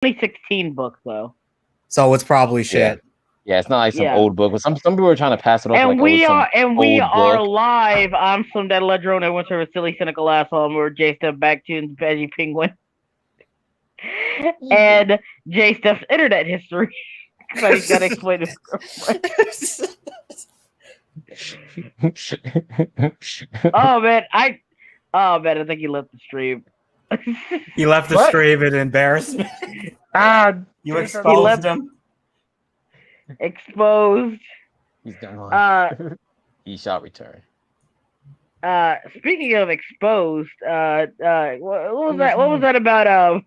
2016 book though. So it's probably shit. Yeah, it's not like some old book, but some people are trying to pass it off. And like, we are live. I'm some dead ledger and went to a silly cynical asshole. And we're J Steph Bagtoons, Edgy Penguin, and J Steph's internet history. So he's got to explain his girlfriend. Oh man, I think he left the stream. He left the stream in embarrassment. You exposed him. Exposed. He's done. He shall return. Speaking of exposed, what was that? What was that about?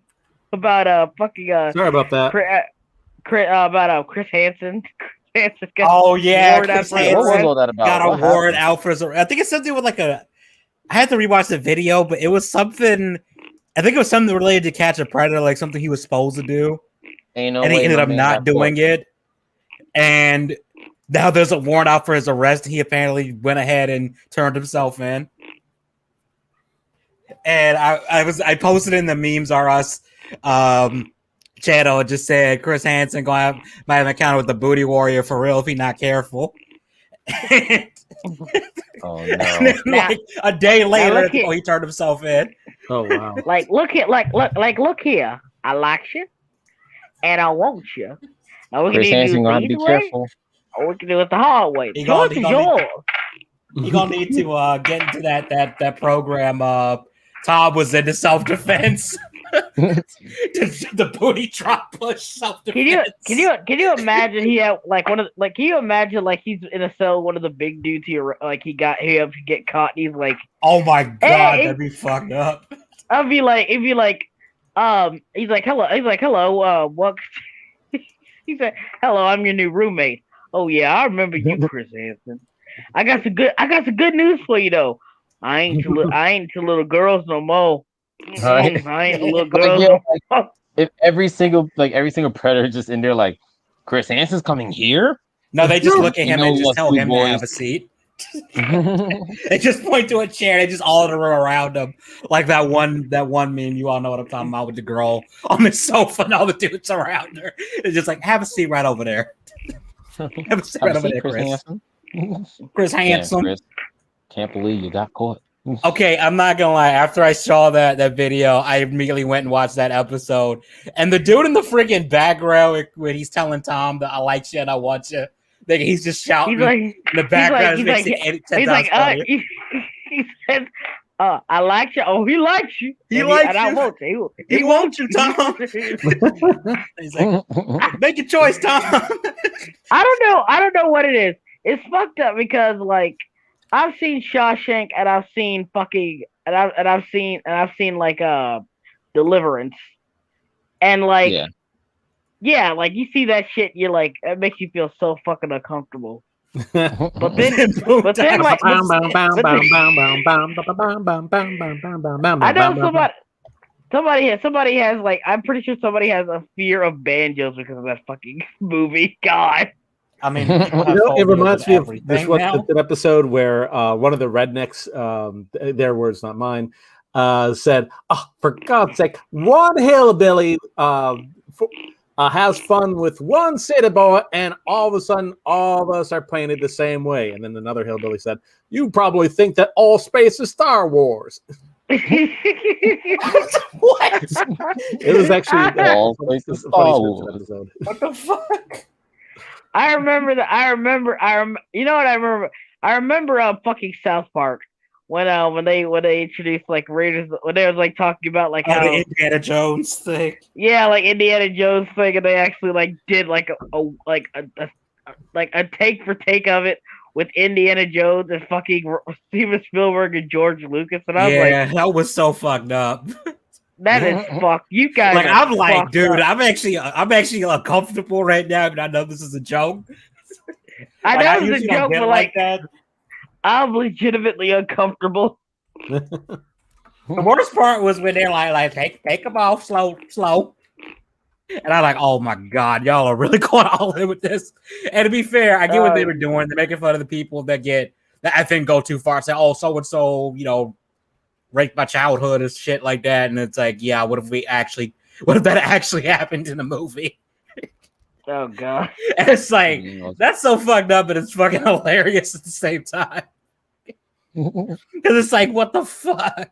Fucking. Sorry about that. Chris Hansen. Oh yeah, Chris Hansen what was all that about? Got a warrant out for his. I think it's something with like a. I had to rewatch the video, but it was something. I think it was something related to catch a predator, like something he was supposed to do, and he ended up not doing it. And now there's a warrant out for his arrest. He apparently went ahead and turned himself in. And I posted in the Memes Are Us channel. It just said Chris Hansen might have an encounter with the Booty Warrior for real if he's not careful. Oh no! And then, like a day later, he turned himself in. Oh wow! Look here. I like you, and I want you. Now we Chris Hansen gonna have to be careful. Or we can do it the hard way. He gonna need to get into that program. Tom was into self-defense. the booty drop push self-defense. Can you imagine he had can you imagine he's in a cell with one of the big dudes he have to get caught and he's like, oh my god, that'd be fucked up. It'd be like he's like hello what he said, hello, I'm your new roommate. Oh yeah, I remember you, Chris Hansen. I got some good news for you though. I ain't to little girls no more. Right. I ain't a little girl. If every single predator just in there like, Chris Hansen's coming here. No, they just look at him and just tell him to have a seat. They just point to a chair. They just all around him, like that one meme. You all know what I'm talking about with the girl on the sofa and all the dudes around her. It's just like, have a seat right over there. Have a seat right over there, Chris. Chris Hansen. Chris. Can't believe you got caught. Okay, I'm not gonna lie. After I saw that video, I immediately went and watched that episode. And the dude in the freaking background when he's telling Tom that I like you and I want you, like he's just shouting in the background. He says, I like you. Oh, he likes you. He likes you. I want you. He wants you, Tom. He's like, make a choice, Tom. I don't know what it is. It's fucked up because I've seen Shawshank and I've seen I've seen Deliverance, and you see that shit, you're like, it makes you feel so fucking uncomfortable. But then I know somebody has I'm pretty sure somebody has a fear of banjos because of that fucking movie. God. I mean, it reminds me of that episode where one of the rednecks, their words, not mine, said, "Oh, for God's sake, one hillbilly has fun with one city boy, and all of a sudden, all of us are painted the same way." And then another hillbilly said, "You probably think that all space is Star Wars." What? It was actually all space is Star Wars. Episode. What the fuck? I remember. You know what I remember? I remember fucking South Park when they introduced Raiders, when they was talking about how the Indiana Jones thing. Yeah, Indiana Jones thing, and they actually did a take for take of it with Indiana Jones and fucking Steven Spielberg and George Lucas, and I was that was so fucked up. That is fucked. You guys, I'm like, dude, I'm actually uncomfortable right now, but I know this is a joke. I know it's a joke, but that. I'm legitimately uncomfortable. The worst part was when they're take them off slow. And I'm like, oh my god, y'all are really going all in with this. And to be fair, I get what they were doing. They're making fun of the people that I think go too far. Say, oh, so and so, raped my childhood and shit like that. And it's like, yeah, what if we actually What if that actually happened in the movie? Oh god. And it's like that's so fucked up, but it's fucking hilarious at the same time. Because it's like, what the fuck?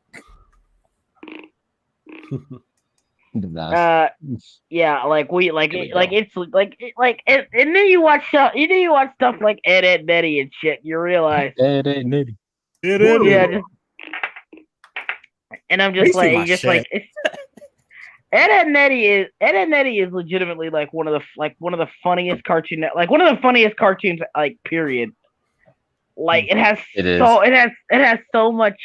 Yeah, like we like it, like it's like it, like it, and then you watch stuff like Ed, Ed, Nettie and shit. You realize Ed, Ed, Nettie. yeah, and I'm just like, just like it's, Ed, Ed, Nettie is legitimately like one of the funniest cartoons like period. Like it has so much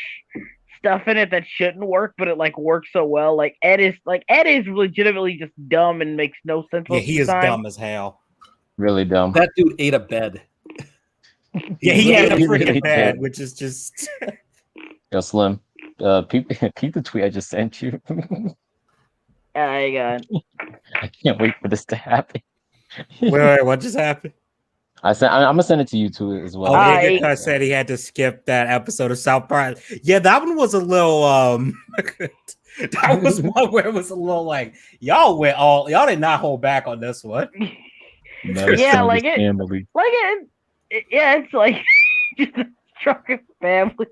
stuff in it that shouldn't work, but it like works so well. Like Ed is legitimately just dumb and makes no sense. Yeah, he is dumb as hell. Really dumb. That dude ate a bed. Yeah, he had a freaking bed, which is just. Yo, Slim. Peep the tweet I just sent you. I can't wait for this to happen. Wait, what just happened? I'm gonna send it to you too as well. Oh, yeah, said he had to skip that episode of South Park. Yeah, that one was a little that was one where it was a little like y'all did not hold back on this one. Yeah, like it, family. Like it, yeah, it's like just a strong family.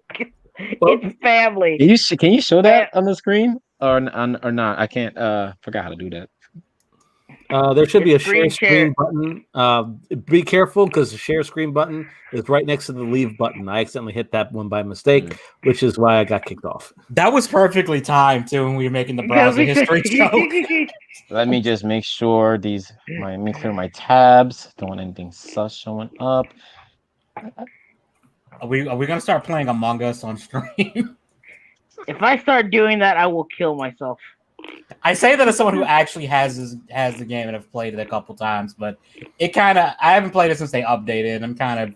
It's family. Can you show that on the screen or not? I can't. Forgot how to do that. There should be a share screen button. Be careful because the share screen button is right next to the leave button. I accidentally hit that one by mistake, which is why I got kicked off. That was perfectly timed too when we were making the browser history joke. Let me just make sure let me clear my tabs. Don't want anything sus showing up. Are we gonna start playing Among Us on stream? If I start doing that, I will kill myself. I say that as someone who actually has the game and have played it a couple times, but I haven't played it since they updated. I'm kind of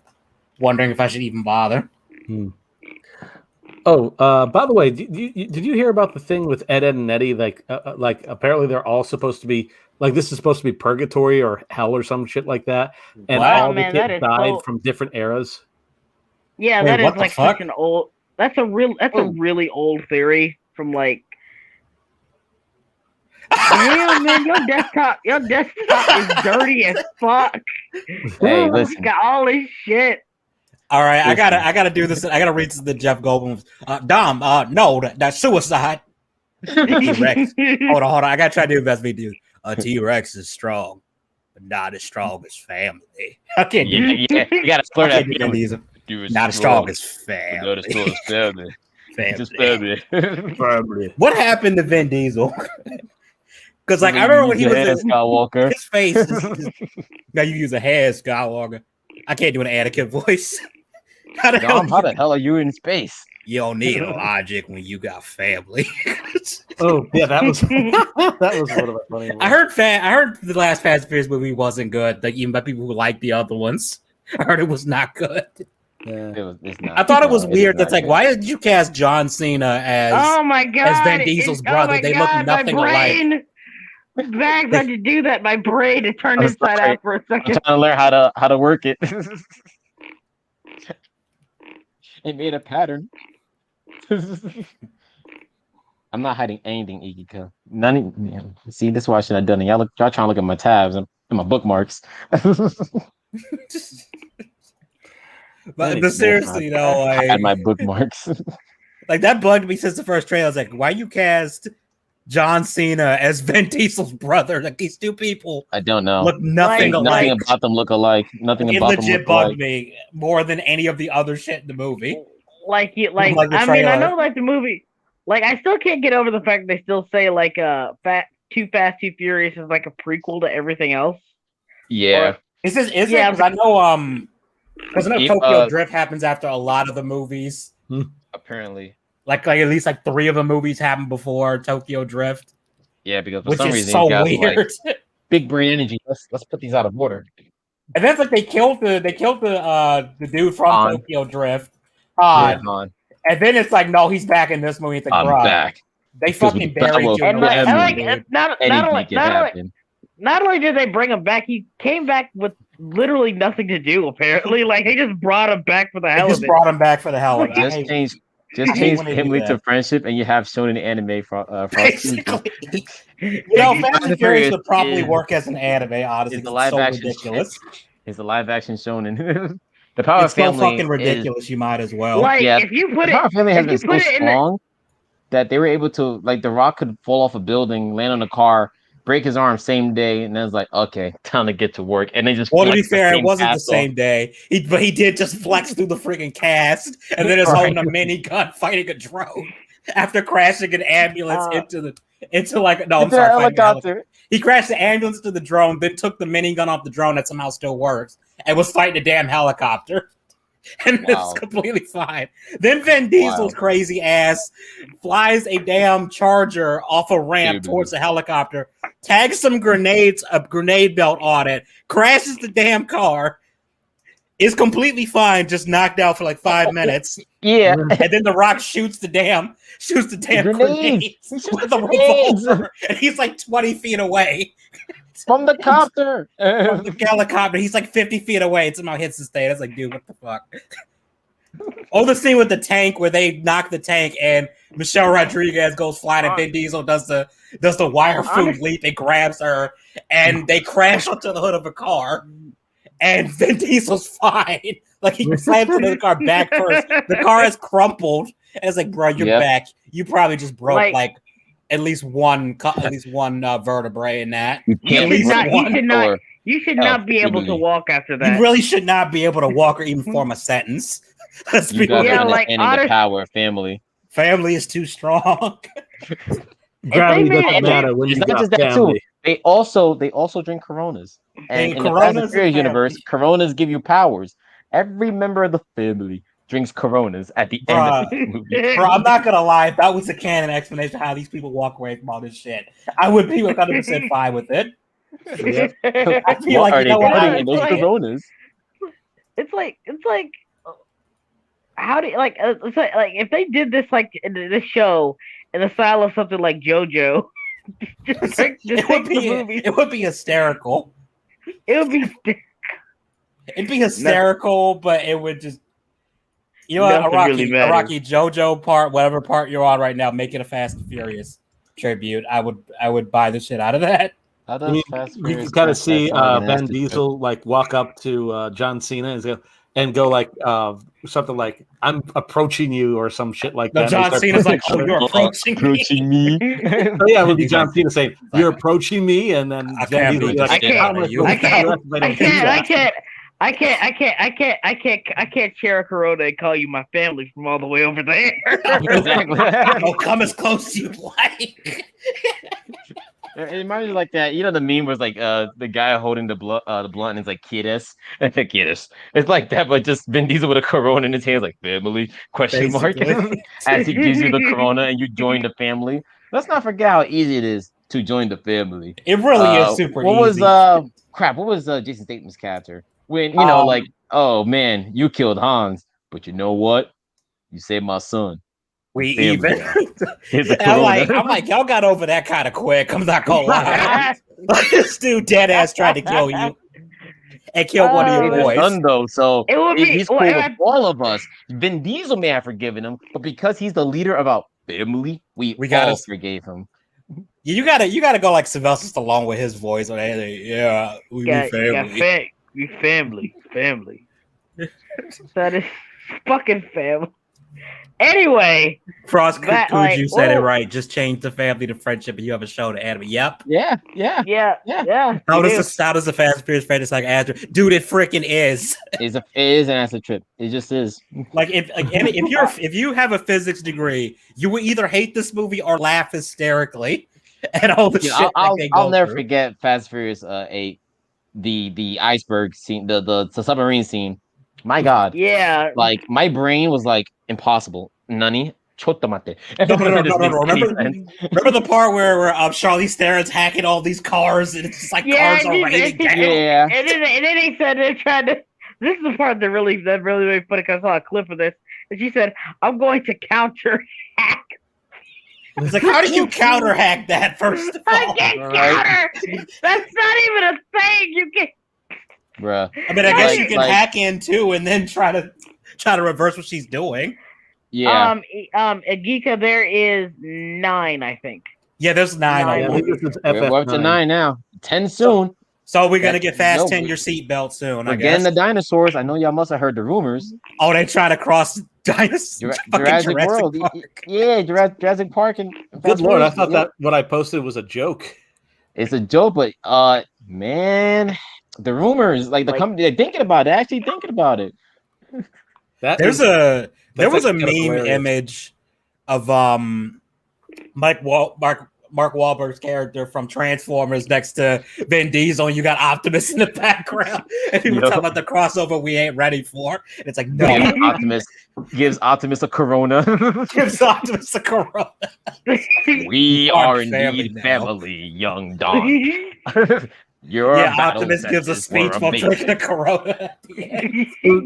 wondering if I should even bother. Oh, by the way, did you hear about the thing with Ed, Ed and Nettie? Like apparently they're all supposed to be like this is supposed to be purgatory or hell or some shit like that, and all the kids died from different eras. Yeah, that is like such an old. That's a really old theory from like. Damn, man, your desktop is dirty as fuck. Hey, listen. Got all this shit. All right, I gotta do this. I gotta read the Jeff Goldblum. Dom, no, that's suicide. T-Rex. Hold on. I gotta try to do the best video. T-Rex is strong, but not as strong as family. I can't do yeah, you gotta explore that. Not as strong as family. Not as strong as family. Family. What happened to Vin Diesel? Because like I remember when he was Skywalker. His face. Now you use a hair Skywalker. I can't do an Anakin voice. How the hell are you in space? You don't need logic when you got family. Oh yeah, that was one of the funny ones. I heard the last Fast and Furious movie wasn't good. Like even by people who like the other ones, I heard it was not good. Yeah. It's not. I thought it was weird. That's like, why did you cast John Cena as as Vin Diesel's brother? They look nothing alike. Bags had to do that. My brain to turn inside out for a second. I'm trying to learn how to work it. It made a pattern. I'm not hiding anything, Iggy. See, this is why I should have done it. Y'all trying to look at my tabs and my bookmarks. But seriously, though, I had my bookmarks. Like that bugged me since the first trailer. I was like, why you cast John Cena as Vin Diesel's brother? Like these two people, I don't know. Look nothing alike. Nothing about them look alike. Nothing about them legit bugged me more than any of the other shit in the movie. I mean, I know like the movie. Like I still can't get over the fact that they still say like Too Fast, Too Furious is like a prequel to everything else. Yeah. Is it? Because I know Tokyo Drift happens after a lot of the movies. Apparently. Like at least like 3 of the movies happened before Tokyo Drift. Yeah, because for which some is reason so weird. Like, big brain energy. Let's put these out of order. And then it's like they killed the dude from Tokyo Drift. Han. And then it's like, no, he's back in this movie. It's like, I'm back. They fucking buried you. And not only did they bring him back, he came back with literally nothing to do. Apparently, like they just brought him back for the hell of it. Just brought him back for the hell of it. Just change family to friendship, and you have shown in the anime for basically. Fast and Furious would probably work as an anime. Honestly, it's so ridiculous. It's a live action shonen. The Power it's Family so fucking ridiculous. You might as well. Like if you put the Power Family has been so strong that they were able to, like, The Rock could fall off a building, land on a car, break his arm same day, and then it's like, okay, time to get to work. And they just to be fair, it wasn't the same day. But he did just flex through the freaking cast, and then is holding a minigun fighting a drone after crashing an ambulance into helicopter. He crashed the ambulance to the drone, then took the minigun off the drone that somehow still works, and was fighting a damn helicopter. And it's completely fine. Then Vin Diesel's crazy ass flies a damn Charger off a ramp towards the helicopter, tags some grenades, a grenade belt on it, crashes the damn car, is completely fine, just knocked out for like 5 minutes. Yeah. And then The Rock shoots the damn grenades with a revolver, and he's like 20 feet away. From the copter. From the helicopter. He's like 50 feet away and somehow hits the stage. That's like, dude, what the fuck? The scene with the tank where they knock the tank and Michelle Rodriguez goes flying and Vin Diesel does the wire food leap and grabs her and they crash onto the hood of a car and Vin Diesel's fine. Like he slams into the car back first. The car is crumpled and it's like, bro, you're back. You probably just broke like at least one vertebrae in that. You should not be able to walk after that. You really should not be able to walk or even form a sentence. The power of family. Family is too strong. Gravity doesn't matter when you got family. They also drink Coronas. And in the Fast and Furious universe, Coronas give you powers. Every member of the family drinks Coronas at the end of the movie. Bro, I'm not gonna lie. If that was a canon explanation of how these people walk away from all this shit, I would be 100% fine with it. Yep. I feel like, are they putting in those Coronas? It's like how do you, it's like if they did this like in this show in the style of something like JoJo, it would be hysterical. It'd be hysterical, but it would just. You know what, Rocky JoJo part, whatever part you're on right now, make it a Fast and Furious tribute. I would buy the shit out of that. You can kind of see Vin Diesel like walk up to John Cena and go like something like, "I'm approaching you" or some shit like that. John Cena's like, "Oh, you're approaching me." So yeah, it would be John Cena saying, "You're approaching me," and then I can't share a Corona and call you my family from all the way over there. Exactly. I'll come as close as you like. It reminds me like that. You know, the meme was like the guy holding the blunt and it's like Kiddos. Kiddos. It's like that, but just Vin Diesel with a Corona in his hands, like family ? As he gives you the Corona and you join the family. Let's not forget how easy it is to join the family. It really is super easy. What was Jason Statham's character? When like, oh man, you killed Hans, but you know what? You saved my son. We even. I'm like, y'all got over that kind of quick. I'm not gonna lie. This dude dead ass tried to kill you and kill one of your boys. Son, though, so he's cool with all of us. Vin Diesel may have forgiven him, but because he's the leader of our family, we all forgave him. You gotta go like Sylvester Stallone with his voice. Yeah, we family. We family. That is fucking family. Anyway, Frost you said it right. Just change the family to friendship, and you have a show to anime. Yep. Yeah. How does the Fast and Furious franchise like answer? Dude, it freaking is. It is an acid trip. It just is. Like if you have a physics degree, you will either hate this movie or laugh hysterically at all the shit. I'll never forget Fast and Furious 8, the iceberg scene, the submarine scene. My God. Yeah. Like my brain was like impossible. Nani? Chotamate. No. Remember the part where Charlize Theron's hacking all these cars and it's just like cars are raining down. Yeah. And then they said they're trying to. This is the part that really made me funny because I saw a clip of this. And she said, "I'm going to counter hack." It's like, how do you counter hack that first of all? I can't counter. That's not even a thing. You can. Bruh. I mean, I guess you can hack in too, and then try to reverse what she's doing. Yeah. Agika, there is 9, I think. Yeah, there's 9 Nine of I think them. this is We're up to FF9. 9 now. 10 soon. So we're gonna That's get fast 10 your seatbelt soon, We're I getting guess. the dinosaurs. I know y'all must have heard the rumors. Oh, they trying to cross Jurassic World. Park. Yeah, Jurassic Park and Good Lord, I thought that what I posted was a joke. it's a joke, but man, the rumors, like the company, they're thinking about it. Actually thinking about it. There was a meme image of Mark Wahlberg's character from Transformers next to Vin Diesel, and you got Optimus in the background, and people talking about the crossover we ain't ready for. And it's like, no, gives Optimus a Corona. Gives Optimus a Corona. We are indeed family, young Don. Optimus gives a speech while drinking a Corona.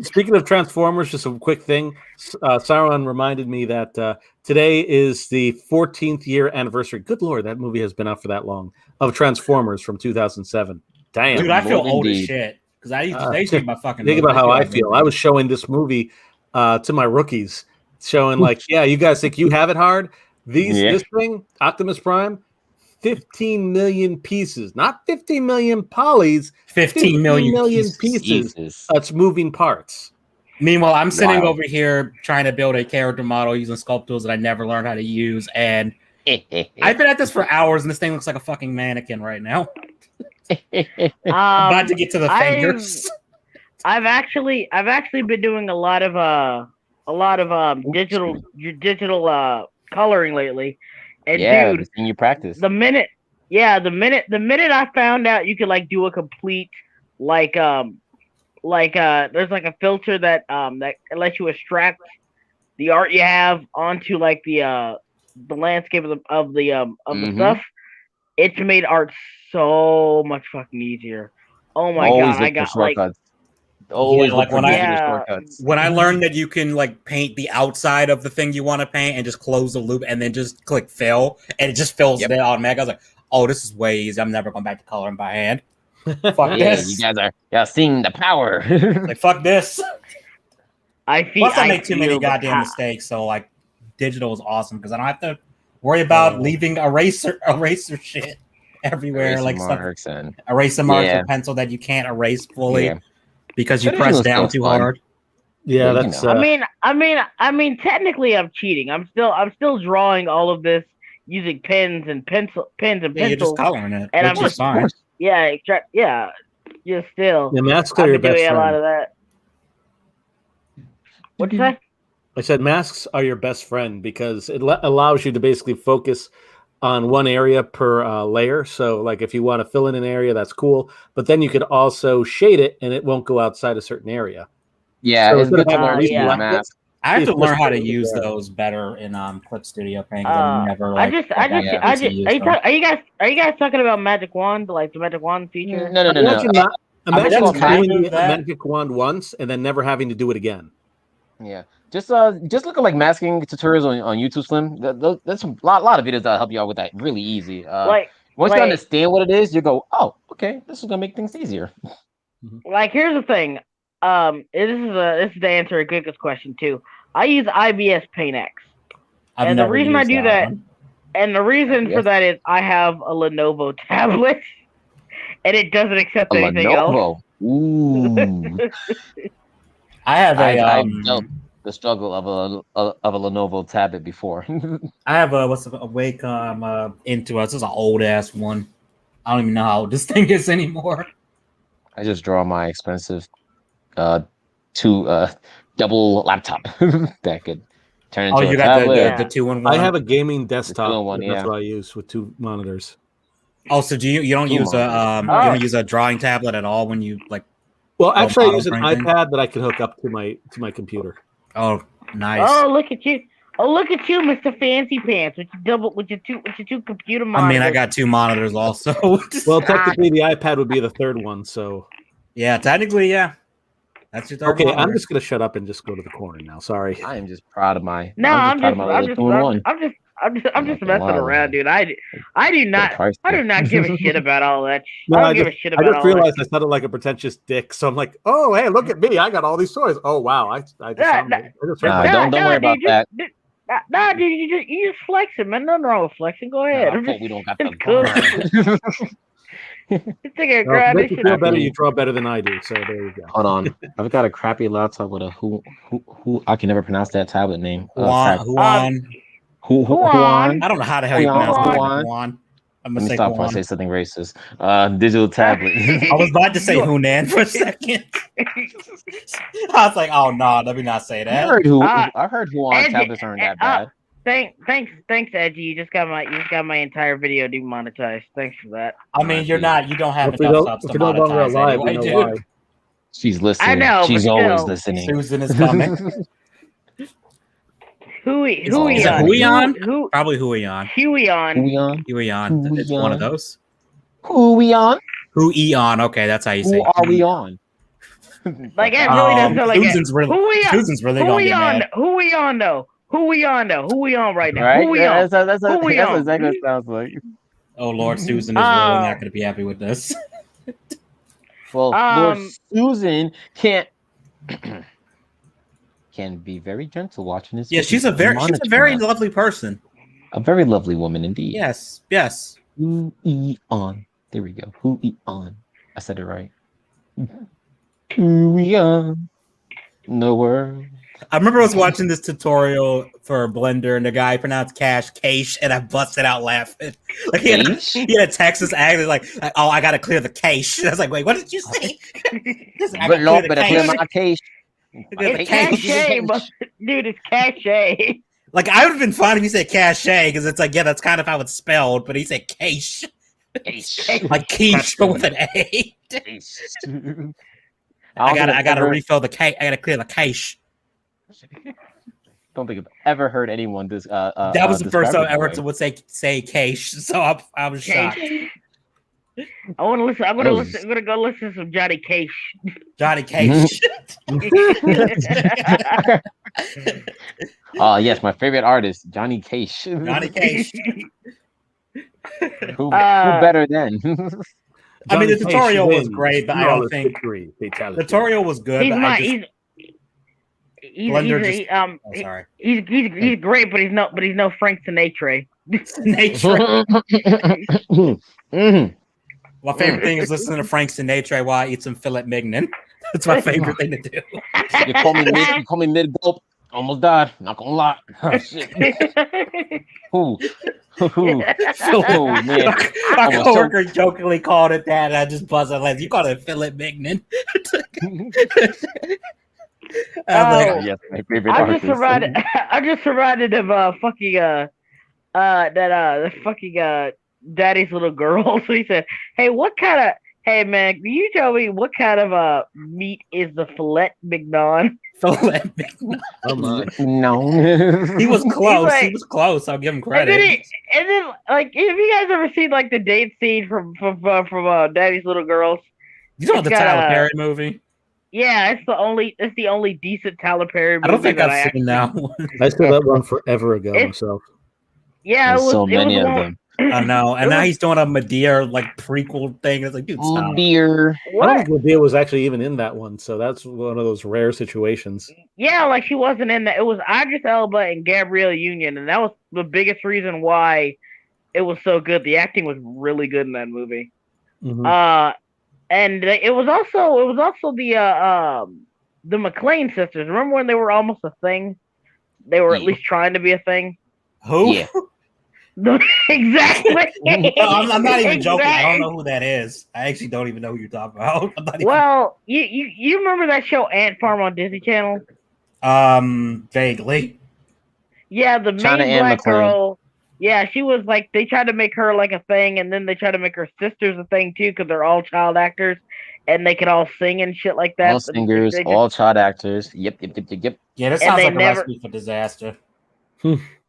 Speaking of Transformers, just a quick thing. Sauron reminded me that today is the 14th year anniversary. Good Lord, that movie has been out for that long. Of Transformers from 2007. Damn, dude, I feel old as shit because I used to daydream my fucking. Think about how I feel. I was showing this movie to my rookies, showing like, yeah, you guys think you have it hard? This thing, Optimus Prime. 15 million pieces, not 15 million polys, 15 million pieces. That's moving parts. Meanwhile, I'm sitting over here trying to build a character model using sculpt tools that I never learned how to use, and I've been at this for hours, and this thing looks like a fucking mannequin right now. About to get to the fingers. I've actually been doing a lot of digital coloring lately. And dude, in your practice. The minute I found out you could like do a complete there's like a filter that lets you extract the art you have onto like the landscape of the stuff. It's made art so much fucking easier. Oh my god, I got shortcuts. Always when I learned that you can like paint the outside of the thing you want to paint and just close the loop and then just click fill and it just fills it automatically. I was like, oh, this is way easy. I'm never going back to coloring by hand. Fuck this. You guys are seeing the power. Like fuck this. Plus I make too many goddamn mistakes, so like digital is awesome because I don't have to worry about leaving eraser shit everywhere. Eraser marks with pencil that you can't erase fully. Yeah. Because you press down too hard. Yeah, that's. I mean, technically, I'm cheating. I'm still drawing all of this using pens and pencils. You're just coloring it, and I'm just fine. You're still. Yeah, masks are your best friend. A lot of that. What'd you say? I said masks are your best friend because it allows you to basically focus on one area per layer. So like if you want to fill in an area, that's cool. But then you could also shade it and it won't go outside a certain area. Yeah, so it's good to learn mask. I have to learn how to use those better in Clip Studio Paint. Are you guys talking about Magic Wand, like the Magic Wand feature? No. Imagine doing a Magic Wand once and then never having to do it again. Yeah. Just look at like masking tutorials on YouTube Slim. That's a lot of videos that help you out with that really easy. Once you understand what it is, you go, oh, okay, this is gonna make things easier. Like here's the thing. This is to answer a Giga's question too. I use IBS Paint X. And the reason I do that, and the reason for that is I have a Lenovo tablet and it doesn't accept anything else. Ooh. I have I've dealt the struggle of a Lenovo tablet before. I have a Wacom Intuos. This is an old ass one. I don't even know how old this thing is anymore. I just draw my expensive double laptop that could turn into a tablet. The 2-in-1. I have a gaming desktop. That's what I use with 2 monitors. Oh, so you don't use you don't use a drawing tablet at all when you like? Well, actually, I use an iPad that I can hook up to my computer. Oh, nice. Oh, look at you! Oh, look at you, Mr. Fancy Pants, with your two computer monitors. I mean, I got 2 monitors also. Well, technically, the iPad would be the third one. So, yeah, technically, yeah. That's your third Okay, one. I'm just gonna shut up and just go to the corner now. Sorry. I am just proud of my. No, I'm just messing lie, around, dude. I do not give a shit about all that. No, I don't give a shit about I just all realized that. I sounded like a pretentious dick, so I'm like, oh, hey, look at me. I got all these toys. Oh, wow. I just hurt don't worry about that. Nah, dude, you just flexing, man. Nothing wrong with flexing. Go ahead. We don't got it's the cool. Make you feel better. You draw better than I do, so there you go. Hold on, I've got a crappy laptop with a who I can never pronounce that tablet name. Juan. Juan. I don't know how the hell you pronounce Juan. I'm gonna say stop before I say something racist. Digital tablet. I was about to say Hunan for a second. I was like, oh no, let me not say that. I heard Juan tablets aren't that bad. Thanks, Edgy. You just got my entire video demonetized. Thanks for that. I mean, you don't have enough subs to monetize anyway, dude. She's listening. I know. She's always listening. Susan is coming. Huion? Probably Huion. Huion. It's one of those. Huion. Okay, that's how you say. Who are we on? Like it really doesn't sound like Susan's really gonna get mad. Who we on though? Who we on right now? Right? Who we on? That's exactly what it sounds like. Oh Lord, Susan is really not gonna be happy with this. Well, Lord Susan can be very gentle watching this. Yeah, she's a very lovely person. A very lovely woman indeed. Yes. Huion. There we go. Huion. I said it right. Huion. No word. I remember I was watching this tutorial for Blender, and the guy pronounced cache, and I busted out laughing. Like he had a Texas accent, like, oh, I gotta clear the cache. And I was like, wait, what did you say? But Lord, better clear my cache. It's cache, dude. It's cache. Like I would have been fine if you said cache, because it's like, yeah, that's kind of how it's spelled. But he said cache, like quiche, but with an A. I gotta refill the cache. I gotta clear the cache. Don't think I've ever heard anyone this. That was the first time ever would say cache, so I was shocked. I want to listen. I'm gonna go listen to some Johnny Cash. Johnny Cash. Yes, my favorite artist, Johnny Cash. Johnny Cash. Who better than? I mean, the tutorial was great, but I don't think the tutorial was good. He's great, but he's no Frank Sinatra. My favorite thing is listening to Frank Sinatra while I eat some filet mignon. That's my favorite thing to do. You call me mid gulp. Almost died. Not gonna lie. Oh, shit. Ooh, man. My coworker jokingly called it that, and I just buzzed. Like, you call it filet mignon? Yes, my favorite artist. I just reminded of Daddy's little girl. So he said, "Hey, hey man, can you tell me what kind of meat is the filet mignon?" Filet mignon. Oh my. No. He was close. He was close. I'll give him credit. And then, like, have you guys ever seen like the date scene from Daddy's Little Girls? You know the Tyler Perry movie? Yeah, it's the only decent Tyler Perry movie. I don't think I've seen that one. I saw that one forever ago myself. Yeah, so many of them. I know, and now he's doing a Medea like prequel thing. It's like, dude, stop. Dear. I don't think Medea was actually even in that one, so that's one of those rare situations. Yeah, like she wasn't in that. It was Idris Elba and Gabrielle Union, and that was the biggest reason why it was so good. The acting was really good in that movie. Mm-hmm. And it was also the McClane sisters. Remember when they were almost a thing? They were at least trying to be a thing. Who? Yeah. Exactly. I'm not even joking. I don't know who that is. I actually don't even know who you're talking about. Well, you remember that show Ant Farm on Disney Channel? Vaguely. Yeah, the main black girl. Yeah, she was like, they tried to make her like a thing, and then they tried to make her sisters a thing too, because they're all child actors, and they could all sing and shit like that. All singers, all child actors. Yep. Yeah, that sounds like a recipe for disaster.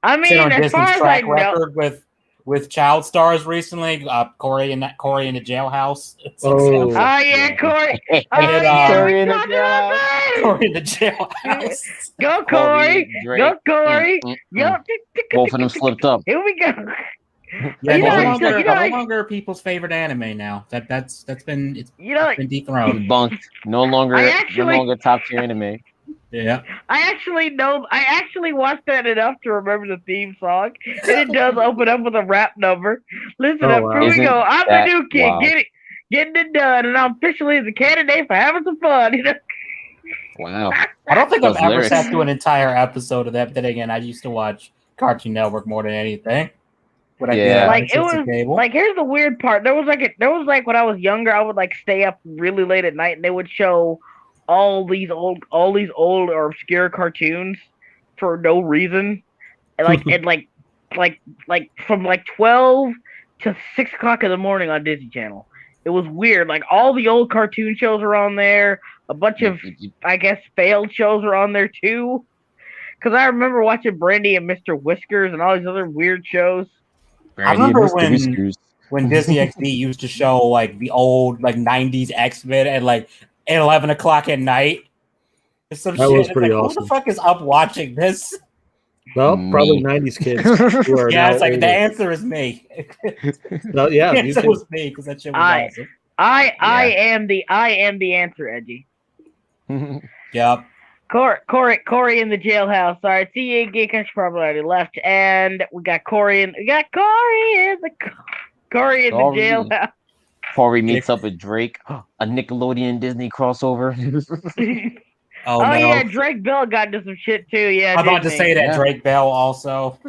I mean, as far as I know, with with child stars recently. Corey in the jailhouse. Oh, yeah, Corey. Corey in the jailhouse. Corey in the jailhouse. Go Corey. Go Corey. Yo, both of them slipped up. Here we go. Yeah, no longer people's favorite anime now. That's been been dethroned. Debunked. No longer top tier anime. Yeah. I actually watched that enough to remember the theme song. And it does open up with a rap number. Listen up, here we go. I'm the new kid, getting it done, and I'm officially the candidate for having some fun. Wow. I don't think I've ever sat through an entire episode of that. But then again, I used to watch Cartoon Network more than anything. Like it was like, here's the weird part. There was like when I was younger, I would like stay up really late at night, and they would show all these old or obscure cartoons for no reason, and like from like 12 to 6 o'clock in the morning on Disney Channel. It was weird. Like all the old cartoon shows were on there. A bunch of, I guess, failed shows were on there too. Because I remember watching Brandy and Mr. Whiskers and all these other weird shows. I remember when Disney XD used to show like the old like 90s X-Men at like 11 o'clock at night. That was pretty awesome. Who the fuck is up watching this? Well, probably 90s kids. Yeah, it's like the answer is me. No, yeah, the answer was me because that shit was awesome. I am the answer, Edgy. Yep. Corey in the jailhouse. Sorry, CA Geek probably already left, and we got Corey in the jailhouse. Corey meets up with Drake, a Nickelodeon Disney crossover. Oh no. Yeah, Drake Bell got into some shit too. Yeah, I'm about to say that Drake Bell also.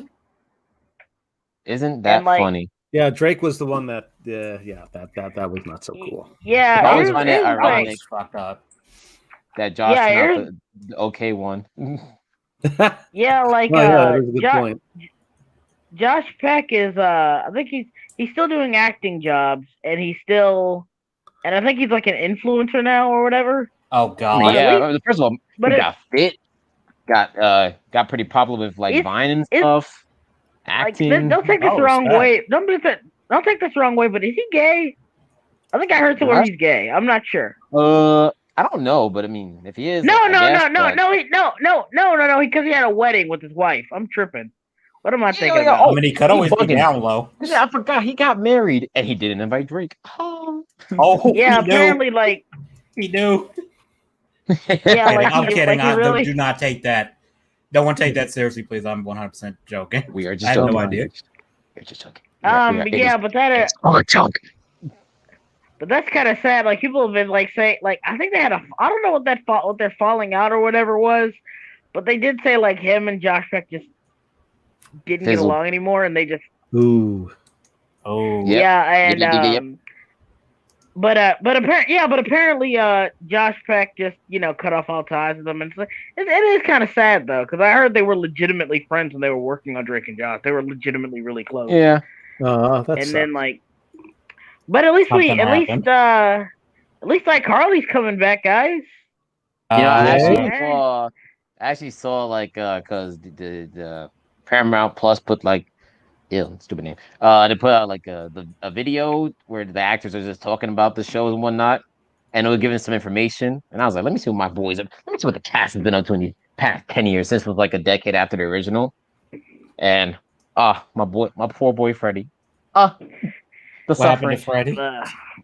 Isn't that funny? Yeah, Drake was the one that that was not so cool. Yeah, I always find it ironic. Fucked up. That Josh not the okay one. Yeah, like that is a good point. Josh Peck is I think he's still doing acting jobs, and I think he's like an influencer now or whatever. Oh god. Yeah, first of all, he got fit, got pretty popular with like Vine and stuff. Acting. Like, don't take this the wrong way. Don't take this the wrong way, but is he gay? I think I heard somewhere he's gay. I'm not sure. I don't know, but I mean, if he is, no, because he had a wedding with his wife. I'm tripping. What am I thinking about? I mean, he could always be down low. Yeah, I forgot he got married and he didn't invite Drake. Oh, yeah, apparently, like he knew. Yeah, like, I'm kidding. Like really... Do not take that. Don't want to take that seriously, please. I'm 100% joking. We are just. I have no idea. We're just joking. But that. Oh, joke. But that's kind of sad. Like people have been like saying, like I think they had I don't know what their falling out or whatever was, but they did say like him and Josh Peck just didn't get along anymore, and they just. Ooh. Oh. Yeah, and but apparently Josh Peck just cut off all ties with them, and it is kind of sad though, because I heard they were legitimately friends when they were working on Drake and Josh. They were legitimately really close. Yeah. That's then like. But at least iCarly's coming back, guys. I actually saw like because the Paramount Plus put like stupid name. They put out like a video where the actors are just talking about the shows and whatnot, and it was giving some information. And I was like, let me see what my boys are. Let me see what the cast has been up to in the past 10 years since it was like a decade after the original. And my poor boy Freddie. What happened to Freddie?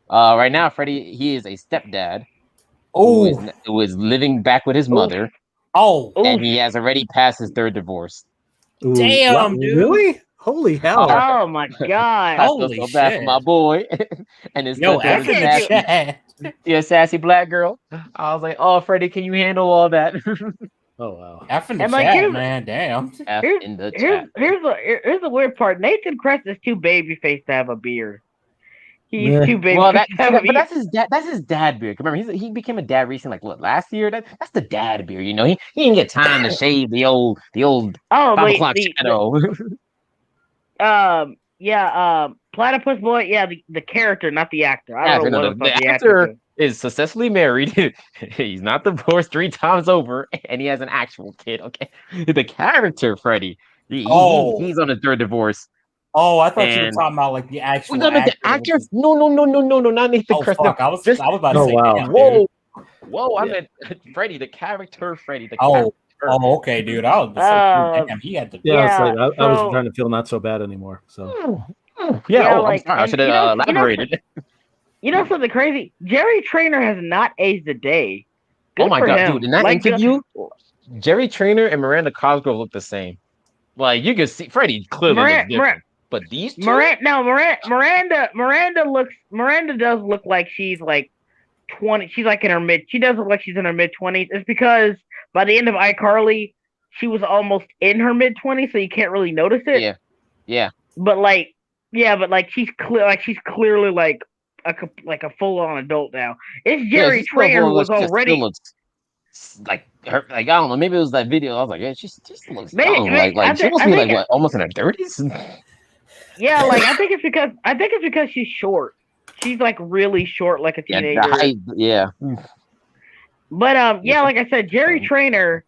Right now, Freddie, he is a stepdad. Oh, who is living back with his mother. Oh, and he has already passed his 3rd divorce. Ooh, damn, dude! Really? Holy hell! Oh my god! Holy shit! Bad for my boy. And his sassy black girl. I was like, oh, Freddie, can you handle all that? Oh wow! F in the chat, man. Damn. Here's the weird part. Nathan Crest is too babyface to have a beard. He's too big. Well, but that's his dad. That's his dad beard. Remember, he became a dad recently. Like what? Last year. That's the dad beard. He didn't get time to shave the old 5 o'clock shadow. Platypus Boy. Yeah, the character, not the actor. I don't know what the actor is successfully married. He's not divorced 3 times over, and he has an actual kid. Okay, the character Freddie. He's on his 3rd divorce. Oh, I thought you were talking about like the actual the actors. No, not Nathan Christ. Fuck, I was about to say. Wow. Whoa! I meant Freddy, the character Freddy. Okay, dude. I was damn, he had the. I was trying to feel not so bad anymore. So like I should have elaborated. You know something crazy? Jerry Trainer has not aged a day. Good oh my god, him. dude! In that interview, Jerry Trainer and Miranda Cosgrove look the same. Like you can see, Freddy clearly looks different. But these two, Miranda does look like she's like 20. She's like in her mid. She does look like she's in her mid 20s. It's because by the end of iCarly, she was almost in her mid 20s, so you can't really notice it. Yeah. But she's clearly like a full on adult now. It's Jerry Trainer who was already looks like her. Like I don't know. Maybe it was that video. I was like, yeah, she just looks young. Like she must be like what, almost in her 30s. Yeah, like I think it's because she's short. She's like really short, like a teenager. But like I said, Jerry Trainer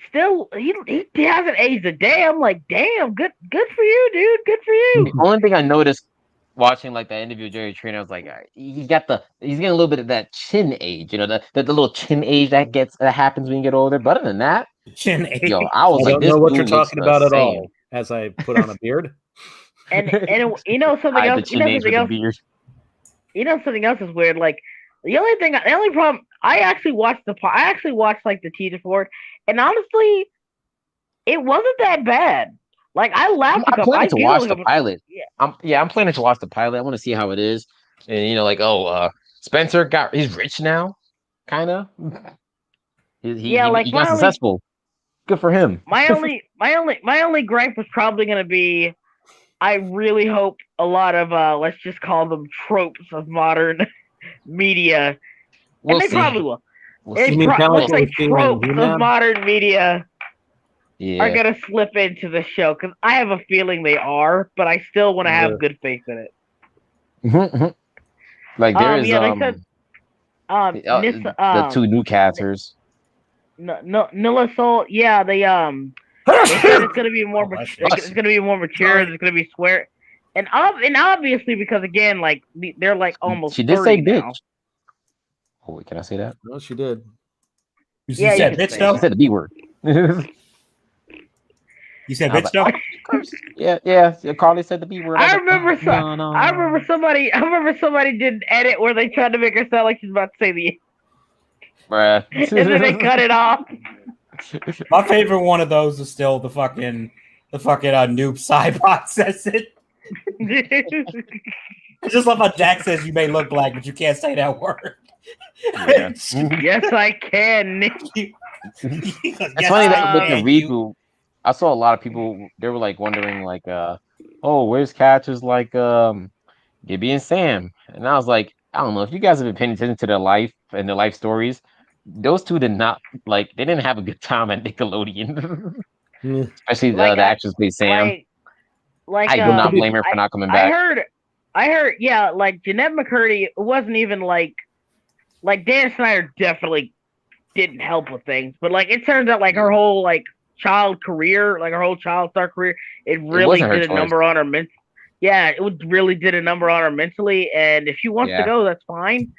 still he hasn't aged a day. I'm like, damn, good for you, dude. Good for you. The only thing I noticed watching like that interview with Jerry Trainer, I was like, he's getting a little bit of that chin age, the little chin age that happens when you get older. But other than that, chin age. Yo, I was don't know what you're talking about at all. As I put on a beard. And you know something else. You know something else is weird. Like the only problem. I actually watched like the teaser for it, and honestly, it wasn't that bad. Like I laughed. I'm planning to watch the pilot. I'm planning to watch the pilot. I want to see how it is, and Spencer he's rich now, kind of. He got successful. Good for him. My only gripe was probably gonna be. I really hope a lot of let's just call them tropes of modern media, and they probably will. Tropes of modern media are gonna slip into the show because I have a feeling they are, but I still want to have good faith in it. Like there is the two new casters. Nilla Soul, they said it's gonna be more mature. It's gonna be more mature. It's gonna be swear, and obviously because again, like they're like almost. She did say bitch. Now. Oh, wait, can I say that? No, she did. You said bitch though. She said the B word. You said bitch though. Yeah. Carly said the B word. I remember somebody did an edit where they tried to make her sound like she's about to say the. Bruh. And then they cut it off. My favorite one of those is still the fucking noob Cybot says it. It's just like how Jack says you may look black, but you can't say that word. Yeah. Yes, I can, Nick. It's funny that with the reboot, I saw a lot of people. They were like wondering, like, where's characters like Gibby and Sam? And I was like, I don't know if you guys have been paying attention to their life and their life stories. Those two did not they didn't have a good time at Nickelodeon. Especially the actress played Sam. I do not blame her for not coming back. I heard, yeah, like Jeanette McCurdy wasn't even like Dan Snyder definitely didn't help with things, but like it turns out like her whole like child career, like her whole child star carear, it really did a number on her Yeah, it really did a number on her mentally, and if she wants to go, that's fine.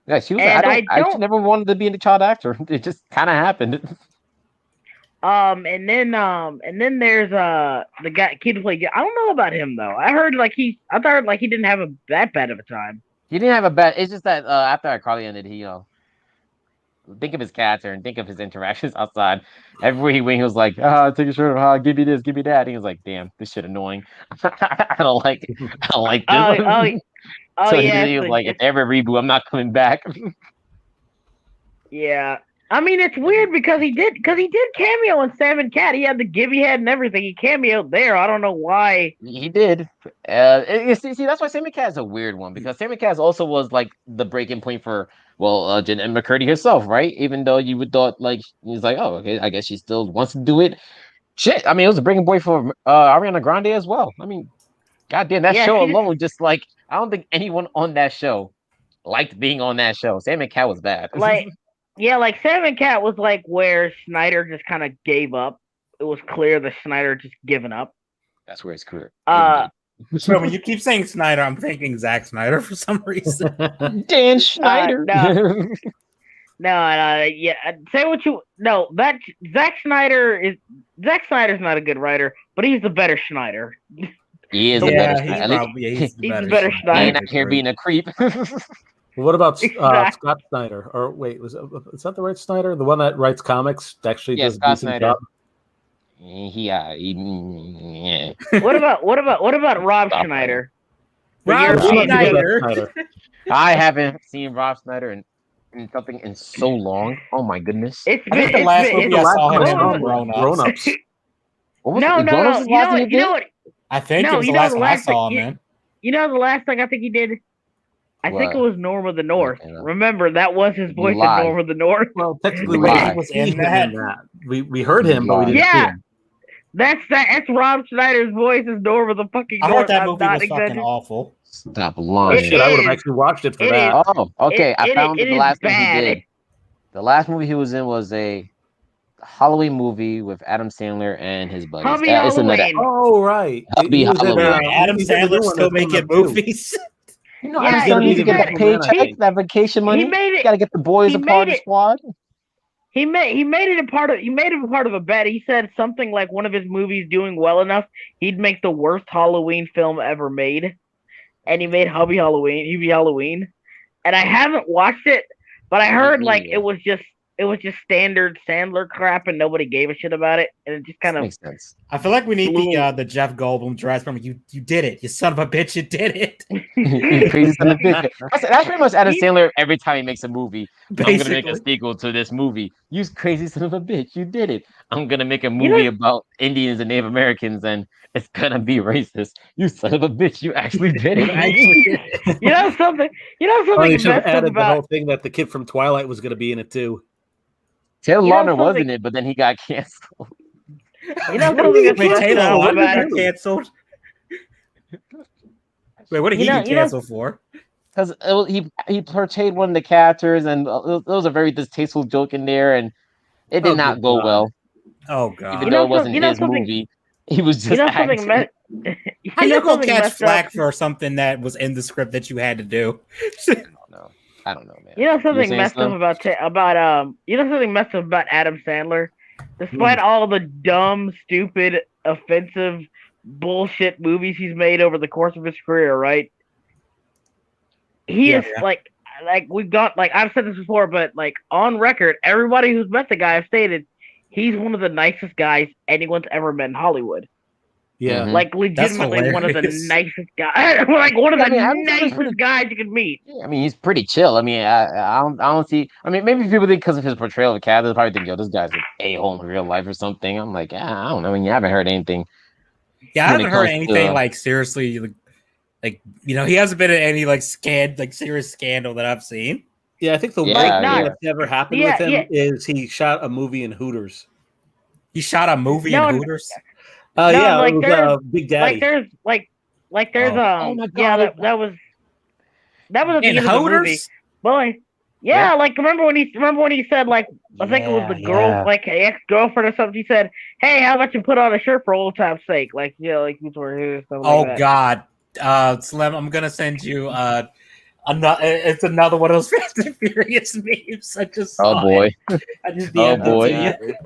Yeah, she was. I actually never wanted to be a child actor. It just kind of happened. And then there's the kid who played. I don't know about him though. I thought he didn't have that bad of a time. He didn't have a bad. It's just that after iCarly ended, he think of his character and think of his interactions outside. Everywhere he went, he was like, take your shirt off, give me this, give me that. And he was like, damn, this shit annoying. I don't like this. So he was like, if ever reboot, I'm not coming back. Yeah. I mean, it's weird because he did cameo in Sam and Cat. He had the Gibby head and everything. He cameoed there. I don't know why. He did. See, that's why Sam and Cat is a weird one because Sam and Cat also was like the breaking point for Jeanette McCurdy herself, right? Even though you would thought like he's like, oh, okay, I guess she still wants to do it. Shit, I mean, it was a breaking point for Ariana Grande as well. I mean, goddamn, that show alone, just like I don't think anyone on that show liked being on that show. Sam and Cat was bad. Like Sam and Cat was like where Snyder just kind of gave up. It was clear that Snyder just given up. That's where his career. So when you keep saying Snyder, I'm thinking Zack Snyder for some reason. Dan Schneider. No, yeah. Say what you. No, that Zack Snyder's not a good writer, but he's the better Schneider. He is Yeah, the better. He's Schneider. he's the better He Schneider. ain't out here being a creep. What about Exactly. Scott Snyder? Or wait, is that the right Snyder? The one that writes comics actually does Scott a decent Snyder. job. Yeah. What about Rob Schneider? Rob Schneider. I haven't seen Rob Schneider in something in so long. Oh my goodness! It's I think the last movie I saw him in was Grown Ups. No. You know what? I think it was the last one I saw him in. You know the last thing I think he did? I think it was Norm of the North. Remember, that was his voice in Norm of the North. Well, technically, he was in that. We heard him, but we didn't see him. That's Rob Schneider's voice as Norm of the fucking North. I heard that movie was fucking awful. Stop lying. I would have actually watched it for that. Oh, okay. I found the last movie he did. The last movie he was in was a Halloween movie with Adam Sandler and his buddies. Oh, right. Adam Sandler still making movies. You know, he's get that paycheck, that vacation money. You gotta get the boys a party squad. He made it a part of a bet. He said something like one of his movies doing well enough, he'd make the worst Halloween film ever made. And he made Hubie Halloween. And I haven't watched it, but I heard it was just standard Sandler crap and nobody gave a shit about it. And it just kind of makes sense. I feel like we need the Jeff Goldblum Jurassic. You did it. You son of a bitch, you did it. Crazy son of a bitch. That's pretty much Adam Sandler every time he makes a movie. Basically. I'm gonna make a sequel to this movie. You crazy son of a bitch, you did it. I'm gonna make a movie about Indians and Native Americans and it's gonna be racist. You son of a bitch, you actually did it. You know something you should have added the whole thing that the kid from Twilight was gonna be in it too. Taylor Lautner was in it, but then he got canceled. You know something that's Taylor Lautner got canceled? Wait, what did he get canceled for? Because he portrayed one of the characters, and there was a very distasteful joke in there, and it did not go well. Oh god! Even though it wasn't his movie, he was just acting. How you gonna catch flack for something that was in the script that you had to do? I don't know, man. You know something messed up about Adam Sandler? Despite all the dumb, stupid, offensive, bullshit movies he's made over the course of his career, right? He is like we've got I've said this before, but on record, everybody who's met the guy have stated he's one of the nicest guys anyone's ever met in Hollywood. Yeah, legitimately one of the nicest guys. One of the nicest guys you could meet. I mean, he's pretty chill. I mean, I don't see. I mean, maybe people think because of his portrayal of Cavs, they probably think, yo, this guy's an a-hole in real life or something. I'm like, I don't know. I mean, you haven't heard anything. Yeah, I haven't heard anything seriously. He hasn't been in any serious scandal that I've seen. Yeah, I think the worst thing that's ever happened with him is he shot a movie in Hooters. He shot a movie in Hooters. Big Daddy. That was at the end of the movie. Well, remember when he said I think it was the girl, ex-girlfriend or something. He said, "Hey, how about you put on a shirt for old time's sake?" God, Slim, I'm gonna send you it's another one of those Fast and Furious memes. I just saw boy. It. I just DM'd it to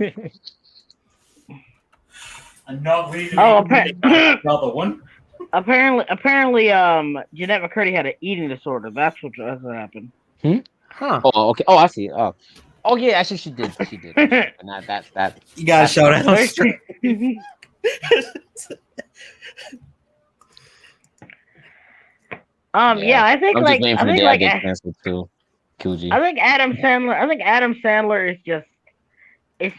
you. Another one. Apparently, Jeanette McCurdy had an eating disorder. That's what happened. Huh. Oh, okay. Oh, I see. Oh, yeah. Actually, she did. And that. You gotta show that. I think Adam Sandler is it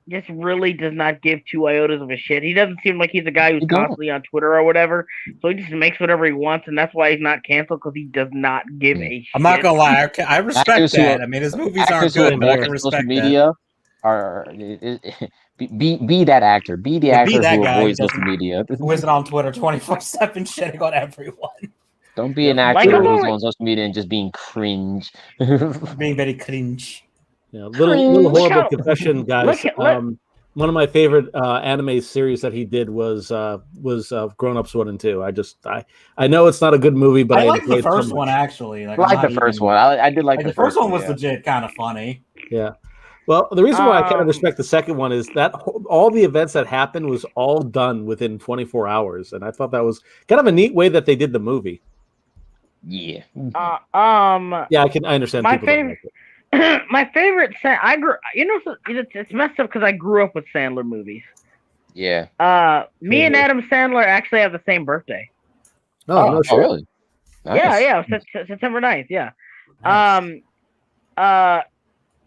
just really does not give two iotas of a shit. He doesn't seem like he's a guy who's constantly on Twitter or whatever. So he just makes whatever he wants, and that's why he's not canceled, because he does not give a shit. I'm not gonna lie, I respect that. I mean, his movies aren't good, but I can respect media be that actor. Be the actor who avoids social media. Who isn't on Twitter 24/7 shitting on everyone. Don't be an actor who's on social media and just being cringe. Being very cringe. Yeah, little horrible confession, guys. one of my favorite anime series that he did was Grown Ups 1 and 2. I know it's not a good movie, but I like the enjoyed it first so one much. actually. Like, I like the first one. I did like the first one was legit kind of funny. Yeah. Well, the reason why I kind of respect the second one is that all the events that happened was all done within 24 hours, and I thought that was kind of a neat way that they did the movie. Yeah. Yeah, I understand. My people favorite. Don't like it. My favorite. I grew. It's messed up because I grew up with Sandler movies. Yeah. Me and Adam Sandler actually have the same birthday. Oh, no shit. Really? Nice. Yeah. September 9th. Yeah. Nice.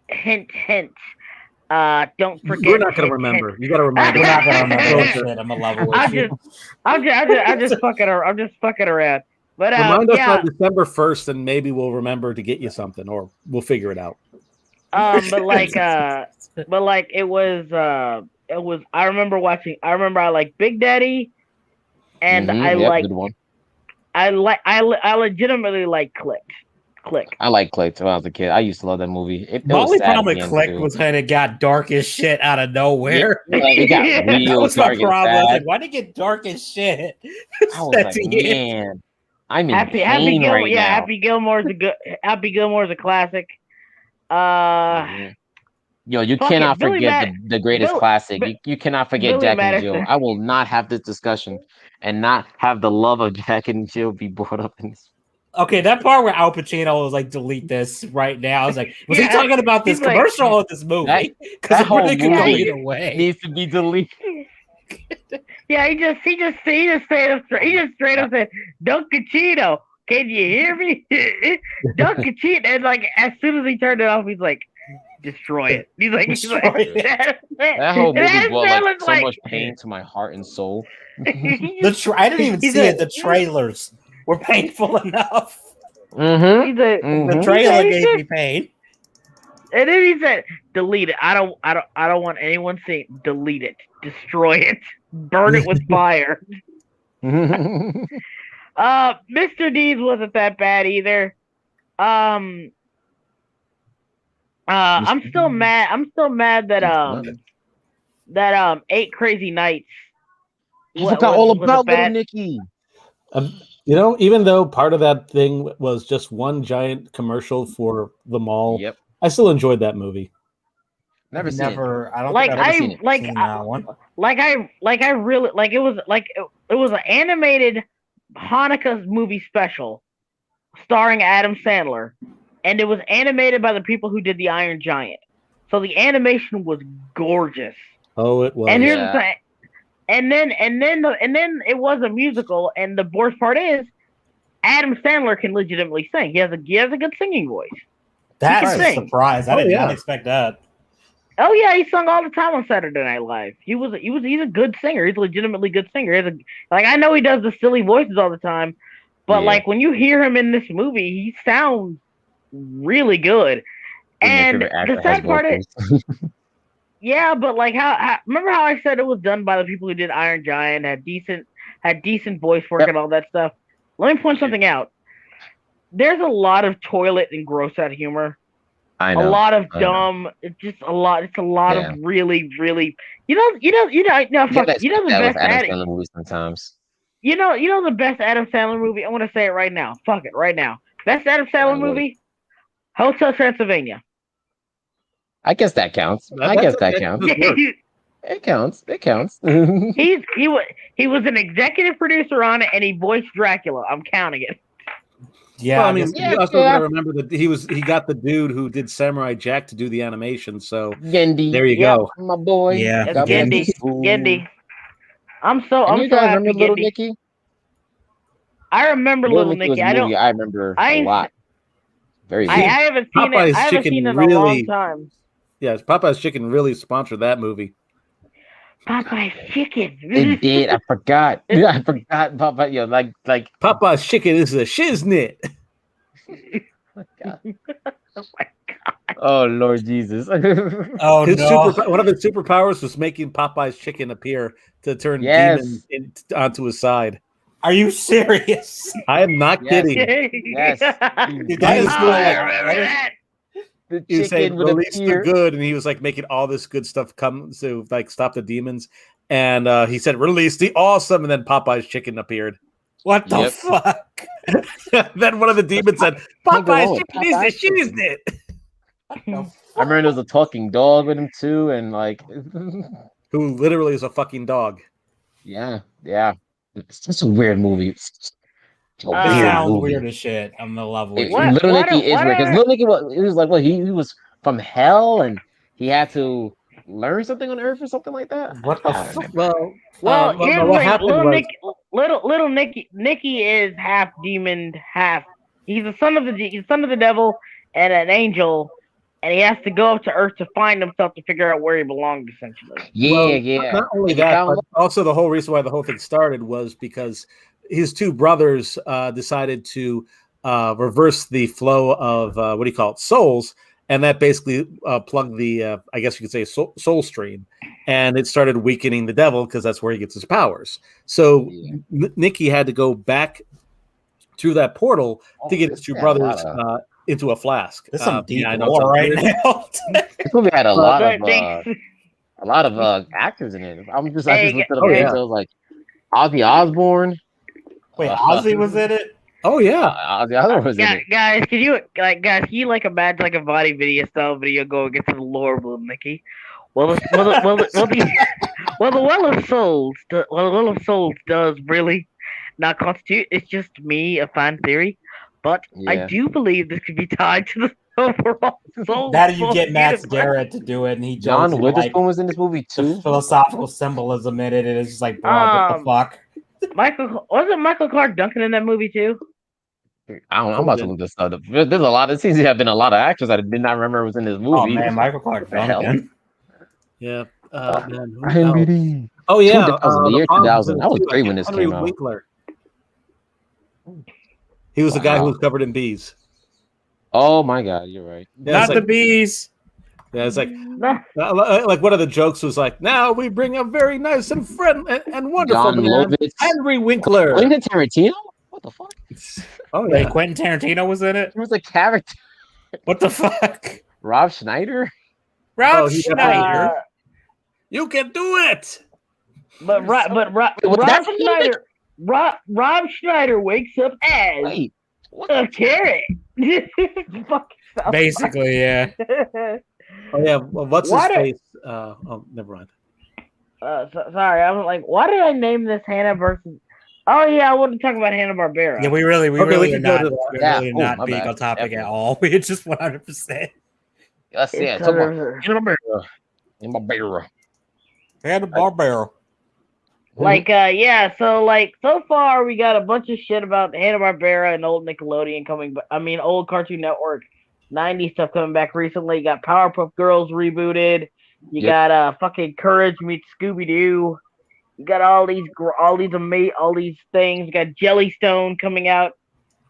Hint. Don't forget. We're not gonna remember. You gotta remember. We're not gonna remember shit. I'm a level with you. I'm just fucking around. But remind us yeah. on December 1st, and maybe we'll remember to get you something, or we'll figure it out. But like it was. I remember I like Big Daddy, and I like. Good one. I legitimately like Click. I like Click when I was a kid. I used to love that movie. The only problem with Click was when it got dark as shit out of nowhere. Yeah, it got real that was dark my problem. I was and like, why did it get dark as shit? I was like, man, I'm in pain right now. Happy Gilmore's a classic. Yo, you cannot forget the greatest classic. You cannot forget Jack and Jill. I will not have this discussion and not have the love of Jack and Jill be brought up in this. Okay, that part where Al Pacino was like, delete this right now. I was like, was he talking about this commercial or this movie? Because that whole could go movie either way. Needs to be deleted. Yeah, he just straight up said, Don Pacino, can you hear me? Don Pacino, and like as soon as he turned it off, he's like, destroy it. He's like that whole movie brought so much pain to my heart and soul. I didn't even see it. The trailers were painful enough. The trailer gave me pain. And then he said, delete it. I don't want anyone seeing it. Delete it. Destroy it. Burn it with fire. Mr. Deeds wasn't that bad either. I'm still mad that 8 Crazy Nights. You forgot all about Little Nicky. Even though part of that thing was just one giant commercial for the mall, I still enjoyed that movie. Never seen it. I don't think I've ever seen that one. It was an animated Hanukkah movie special starring Adam Sandler, and it was animated by the people who did the Iron Giant. So the animation was gorgeous. Oh, it was. And here's the thing. And then it was a musical, and the worst part is Adam Sandler can legitimately sing. He has a good singing voice. That's a surprise. I did not expect that. Oh yeah, he sung all the time on Saturday Night Live. He's a good singer. He's a legitimately good singer. I know he does the silly voices all the time, but like when you hear him in this movie, he sounds really good. And the sad part is, but like how remember how I said it was done by the people who did Iron Giant, had decent voice work and all that stuff. Let me point something out. There's a lot of toilet and gross out humor. I know. A lot of dumb. It's just a lot. It's a lot of really. The best Adam Sandler movie sometimes. You know the best Adam Sandler movie. I want to say it right now. Fuck it, right now. Best Adam Sandler movie. Hotel Transylvania. I guess that counts. It counts. He was an executive producer on it, and he voiced Dracula. I'm counting it. Yeah, well, I mean, you also gotta remember that he got the dude who did Samurai Jack to do the animation. So Gendy, there you go, my boy. Yeah, Gendy. I'm so happy. Remember Little Nicky? I remember Little Nicky. I remember a lot. Very. I haven't seen it. I haven't seen it in a long time. Yeah, Popeye's Chicken really sponsored that movie. Popeye's Chicken. It did. I forgot. I forgot Popeye. Yo, like Popeye's Chicken is a shiznit. Oh my god. Oh my god. Oh Lord Jesus. Oh no. One of his superpowers was making Popeye's Chicken appear to turn demons onto his side. Are you serious? I am not kidding. Yes. Dude, that is The he was saying chicken would release the appear. good, and he was like making all this good stuff come to like stop the demons. And he said, "Release the awesome," and then Popeye's chicken appeared. What the fuck? Then one of the demons said, Can't go wrong "Popeye's with chicken is the Popeye's chicken." shiznit it." I remember there was a talking dog with him too, and like, Who literally is a fucking dog. yeah. It's just a weird movie. It's a It weird sounds movie. weird as shit. I'm in love with What- Little what Nicky are- is what weird because are- Little Nicky was like, what he was from hell and he had to learn something on Earth or something like that. What the I don't fuck? remember. Well, here's the what thing. happened Little was Nicky is half demon, half. He's the son of the devil and an angel, and he has to go up to Earth to find himself to figure out where he belongs. Essentially, Yeah. Not only He that, found but also the whole reason why the whole thing started was because his two brothers decided to reverse the flow of what do you call it, souls, and that basically plugged the I guess you could say soul stream, and it started weakening the devil because that's where he gets his powers. So Nicky had to go back through that portal to get his two brothers into a flask. There's some deep I lore right now. This movie had a lot of Thanks. actors in it. I just Hey, looked it up. yeah. So it was like Ozzy Osbourne. Wait, Ozzy was in it? Oh yeah. Ozzy Osbourne was in it. Guys, can you imagine like a body video style video go against the lore of Little Nicky? The Well of Souls does really not constitute. It's just me, a fan theory, but I do believe this could be tied to the overall soul. How do you get Max Garrett to do it? And he John Witherspoon was in this movie too. The philosophical symbolism in it, and it's just like, bro, what the fuck? Wasn't Michael Clark Duncan in that movie too? I don't know. I'm about to look this up. There's a lot. It seems to have been a lot of actors that I did not remember was in this movie. Oh man, Michael Clark Duncan. Yeah. IMDb. Oh yeah, the year 2000. That was great when this Henry came out. Winkler. He was the guy who was covered in bees. Oh my god, you're right. Yeah, Not the bees. Yeah, it's like one of the jokes was like, "Now we bring a very nice and friendly and wonderful John man, Lovitz. Henry Winkler." Quentin Tarantino? What the fuck? Oh Wait, yeah. Quentin Tarantino was in it? He was a character. What the fuck? Rob Schneider? Rob he Schneider. You can do it. But Rob Schneider wakes up as Wait, a carrot. Basically, yeah. Oh yeah. Well, what's his face? Oh, never mind. Sorry, I was like, why did I name this Hanna versus? Oh yeah, I want to talk about Hanna-Barbera. Yeah, we really are not being bad. on topic Definitely. at all. We're just 100%. let's see it. Talk about Hanna-Barbera. Hanna-Barbera. Like, so far we got a bunch of shit about Hanna-Barbera and old Nickelodeon old Cartoon Network 90s stuff coming back recently. You got Powerpuff Girls rebooted. You got fucking Courage meets Scooby-Doo. You got all these things. You got Jellystone coming out.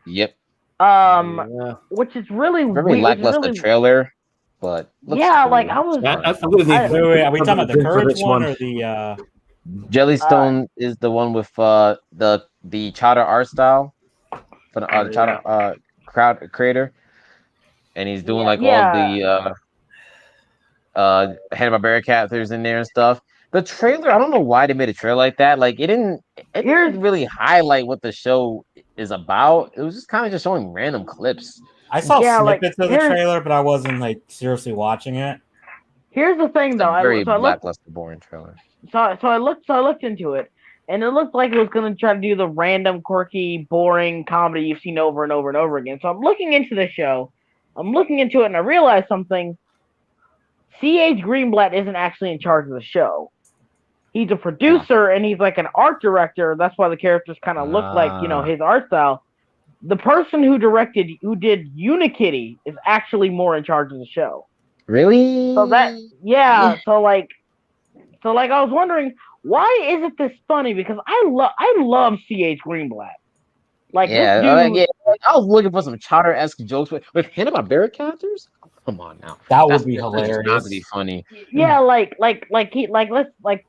Yep. Which is really Very lackluster trailer, but I was. Wait, are we talking about the Courage one or the? Jellystone is the one with the Chowder art style for the Chowder crowd creator, and he's doing all the Hanna-Barbera characters in there and stuff. The trailer, I don't know why they made a trailer like that. Like it didn't really highlight what the show is about. It was just kind of just showing random clips. I saw snippets of the trailer, but I wasn't like seriously watching it. Here's the thing, though. Very lackluster, boring trailer. So I looked into it, and it looked like it was going to try to do the random, quirky, boring comedy you've seen over and over and over again. So I'm looking into the show. I'm looking into it, and I realized something. C.H. Greenblatt isn't actually in charge of the show. He's a producer, and he's like an art director. That's why the characters kind of look like, his art style. The person who did Unikitty is actually more in charge of the show. Really? So I was wondering, why is it this funny? Because I love C.H. Greenblatt. I was looking for some Chowder-esque jokes with Hanna-Barbera characters. Come on now, that would be hilarious. Not to be funny. Yeah, let's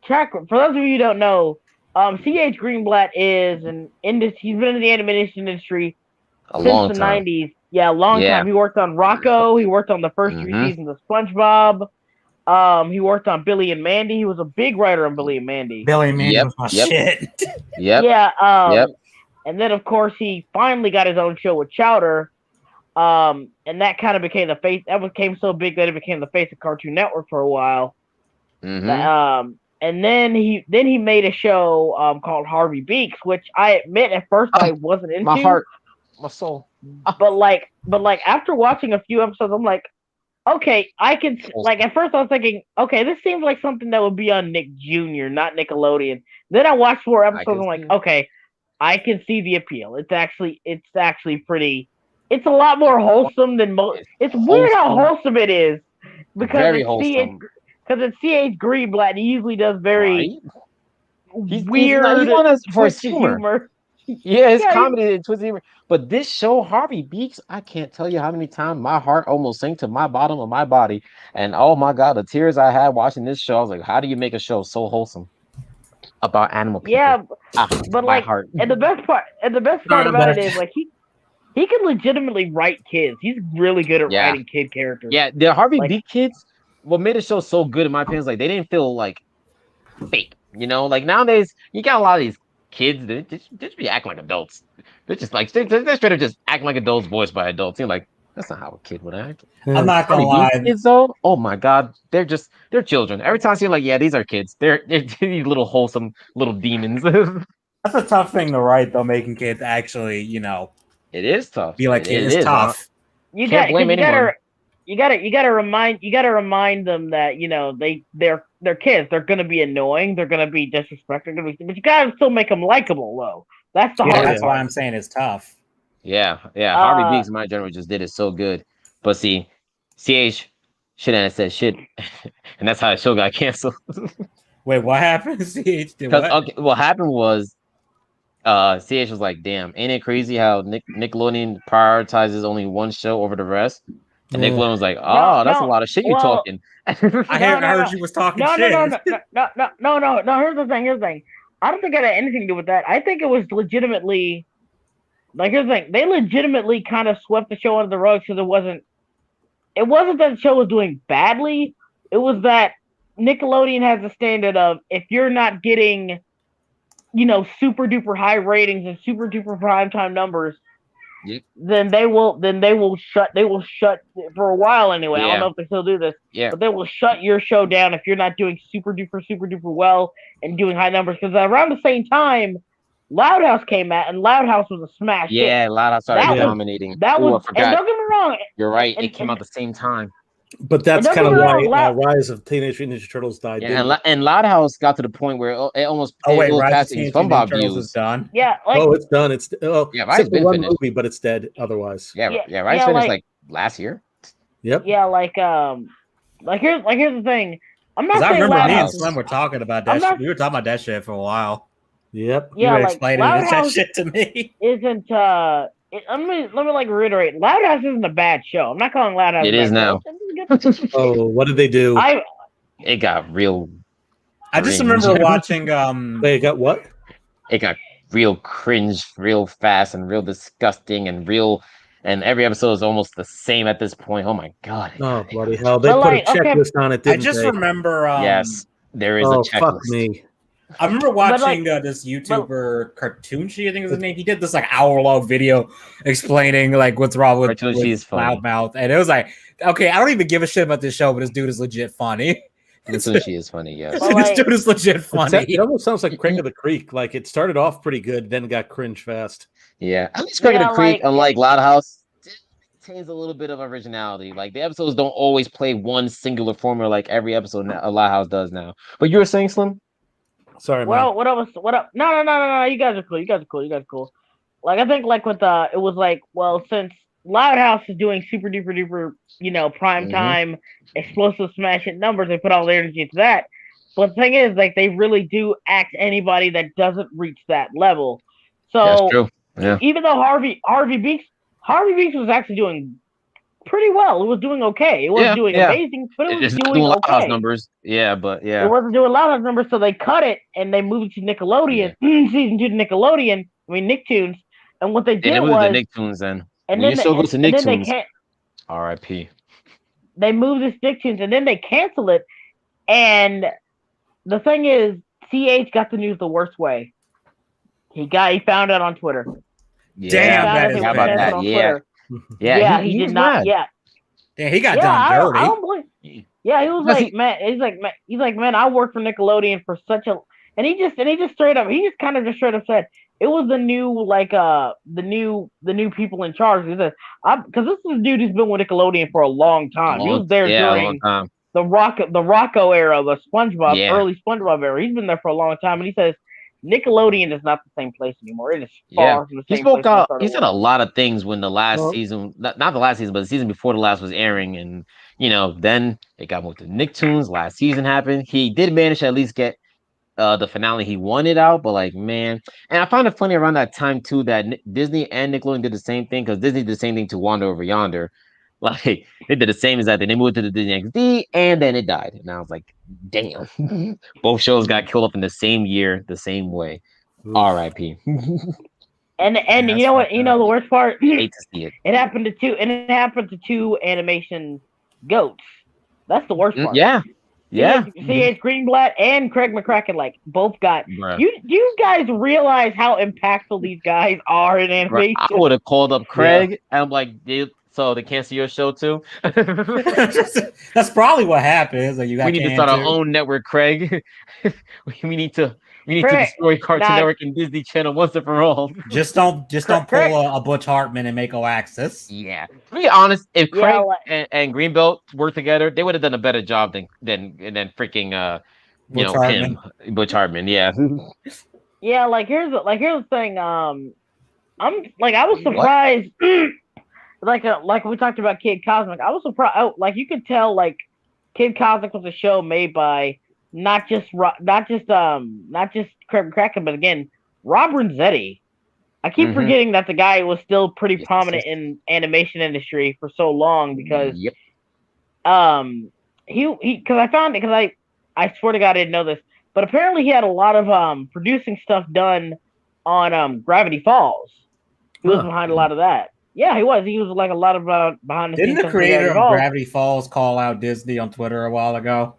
check. For those of you who don't know, C.H. Greenblatt is he's been in the animation industry since the 90s. Yeah, a long time. He worked on Rocco. He worked on the first 3 seasons of SpongeBob. He worked on Billy and Mandy. He was a big writer on Billy and Mandy. Billy and Mandy was my shit. Yeah. And then of course he finally got his own show with Chowder. And that kind of became the face. That became so big that it became the face of Cartoon Network for a while. And then he made a show called Harvey Beaks, which I admit at first I wasn't into. My heart, my soul. But like after watching a few episodes, I'm like, okay, I can like at first I was thinking, okay, this seems like something that would be on Nick Jr., not Nickelodeon. Then I watched 4 episodes, I'm like, okay, I can see the appeal. It's actually pretty. It's a lot more wholesome than most. It's weird how wholesome it is because very it's wholesome. Because it's C.H. Greenblatt. He usually does very weird. He's one of for his humor. Yeah, his comedy and twisted humor. But this show, Harvey Beaks, I can't tell you how many times my heart almost sank to my bottom of my body. And oh my God, the tears I had watching this show, I was like, how do you make a show so wholesome about animal people? Yeah, but like, heart. and the best part about it is like he can legitimately write kids. He's really good at writing kid characters. Yeah, the Harvey Beak kids, what made the show so good in my opinion is like they didn't feel like fake. You know, like nowadays you got a lot of these kids that just be acting like adults. They're just like they're straight up just acting like adults, voiced by adults. You're like, that's not how a kid would act. I'm not gonna lie. Kids though, oh my God, they're children. Every time I see like, yeah, these are kids. They're these little wholesome little demons. That's a tough thing to write though, making kids actually, you know. It is tough. Be like it is tough. You gotta remind them that, you know, they're kids. They're gonna be annoying. They're gonna be disrespectful. But you gotta still make them likable, though. That's the hard That's part. why I'm saying it's tough. Yeah. Harvey Beaks, my general, just did it so good. But see, CH shit and said shit, and that's how the show got canceled. Wait, what happened? CH did what? Okay, what happened was, CH was like, "Damn, ain't it crazy how Nickelodeon prioritizes only one show over the rest?" And Nickelodeon was like, that's a lot of shit you're talking. I heard you was talking shit. No. Here's the thing. I don't think it had anything to do with that. I think it was legitimately, like, here's the thing. They legitimately kind of swept the show under the rug because it wasn't that the show was doing badly. It was that Nickelodeon has a standard of, if you're not getting, you know, super duper high ratings and super duper primetime numbers, then they will shut for a while anyway. I don't know if they still do this. But they will shut your show down if you're not doing super duper well and doing high numbers. Because around the same time, Loud House came out, and Loud House was a smash hit. Yeah, Loud House started dominating. That was, I forgot. And don't get me wrong. You're right. It came out the same time. But that's kind of why Rise of Teenage Mutant Ninja Turtles died. Yeah, and Loud House got to the point where it almost Rise of SpongeBob views is done. Yeah, it's done. It's Rise been one finished. movie, but it's dead otherwise. Rise finished like last year. Yep. Yeah, like here's the thing. I'm not saying I remember Loud me and House. Slim were talking about that shit. We were talking about that shit for a while. Yep. Yeah, you explained that shit to me. Isn't let me like reiterate. Loud House isn't a bad show. I'm not calling Loud House. It is now. Oh, what did they do? It got real. I just remember watching. They got what? It got real cringe, real fast, and real disgusting, and real. And every episode is almost the same at this point. Oh my God! Oh bloody hell! They put a checklist on it. Didn't I just they? remember. Yes, there is a checklist. Fuck me. I remember watching this YouTuber Cartoonshi, I think is his name. He did this like hour-long video explaining like what's wrong with Loudmouth, and it was like, okay, I don't even give a shit about this show, but this dude is legit funny. Cartoonshi is funny, yes. This dude is legit funny. It almost sounds like Craig of the Creek. Like it started off pretty good, then got cringe fast. Yeah, at least Craig of the Creek, unlike Loud House, contains a little bit of originality. Like the episodes don't always play one singular formula like every episode Loud House does now. But you were saying, Slim? Sorry, what up? No. You guys are cool. Like I think like with it was like, well, since Loud House is doing super duper, you know, prime time explosive smash hit numbers, they put all their energy into that. But the thing is, like, they really do act anybody that doesn't reach that level. So that's true. Yeah. Even though Harvey Beaks was actually doing pretty well. It was doing okay. It wasn't doing amazing, but it was doing Loud okay. House numbers. Yeah, but it wasn't doing Loud House numbers, so they cut it and they moved it to Nickelodeon, season 2 to Nickelodeon. I mean Nicktoons, and what they did was the Nicktoons then. And when then your show goes to and then they Nicktoons, can't. R.I.P. They move this Nicktoons, and then they cancel it. And the thing is, CH got the news the worst way. He found out on Twitter. Damn, that They is how were about bad. that? on Yeah, Twitter. yeah. He He did was not. mad. Yeah, Yeah, he got yeah. done dirty. I don't blame. Yeah, he was like, man. He's like, man. I worked for Nickelodeon for such a, and he just straight up, he just kind of just straight up said it was the new the new people in charge. He said, because this is a dude who's been with Nickelodeon for a long time. He was there a long during time. the Rocco era, the SpongeBob Yeah. early SpongeBob era. He's been there for a long time, and he says Nickelodeon is not the same place anymore. It is far from the He same place. spoke out. He said a lot of things when the last Well- season, not the last season, but the season before the last was airing, and then it got moved to Nicktoons. Last season happened. He did manage to at least get the finale he wanted out, but like, man, and I found it funny around that time too that Disney and Nickelodeon did the same thing, because Disney did the same thing to Wander Over Yonder. Like, they did the same as that. Then they moved to the Disney XD, and then it died. And I was like, damn, both shows got killed off in the same year, the same way. R.I.P. And Yeah, you know what? You know the worst part? Hate to see it. It happened to two animation goats. That's the worst part. Yeah. C.H. Greenblatt and Craig McCracken both got. Bruh. You guys realize how impactful these guys are in animation? I would have called up Craig and I'm like, so they cancel your show too? That's probably what happens. Like, we need to start our own network, Craig. we need to destroy Cartoon Network and Disney Channel once and for all. Just don't pull a Butch Hartman and make Access. Yeah. To be honest, if Craig and Greenbelt worked together, they would have done a better job than freaking Butch Hartman. Yeah. Yeah, here's the thing. I'm I was surprised. Like we talked about Kid Cosmic, I was surprised. You could tell Kid Cosmic was a show made by not just Craig McCracken, but again Rob Renzetti. I keep forgetting that the guy was still pretty prominent in animation industry for so long because I swear to God I didn't know this, but apparently he had a lot of producing stuff done on Gravity Falls. He was behind a lot of that. Yeah, he was. He was a lot of behind the scenes. Didn't the creator of Gravity Falls call out Disney on Twitter a while ago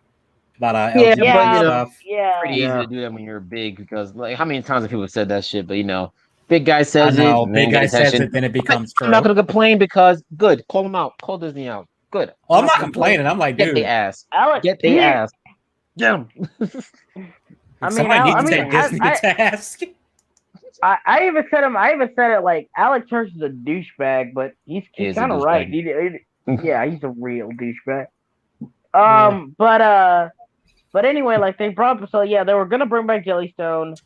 about LGBT stuff? Yeah, pretty easy to do that when you're big, because how many times have people said that shit? But big guy says it. Big guy says it, then it becomes true. I'm not gonna complain because good. Call them out. Call Disney out. Good. Well, I'm not complaining. I'm like, dude, get the ass. Alex, get the ass. Get them. Somebody needs to take Disney to task. I even said it Alex Hirsch is a douchebag, but he's kind of right. Yeah, he's a real douchebag. But anyway, they brought up. So yeah, they were gonna bring back Jellystone.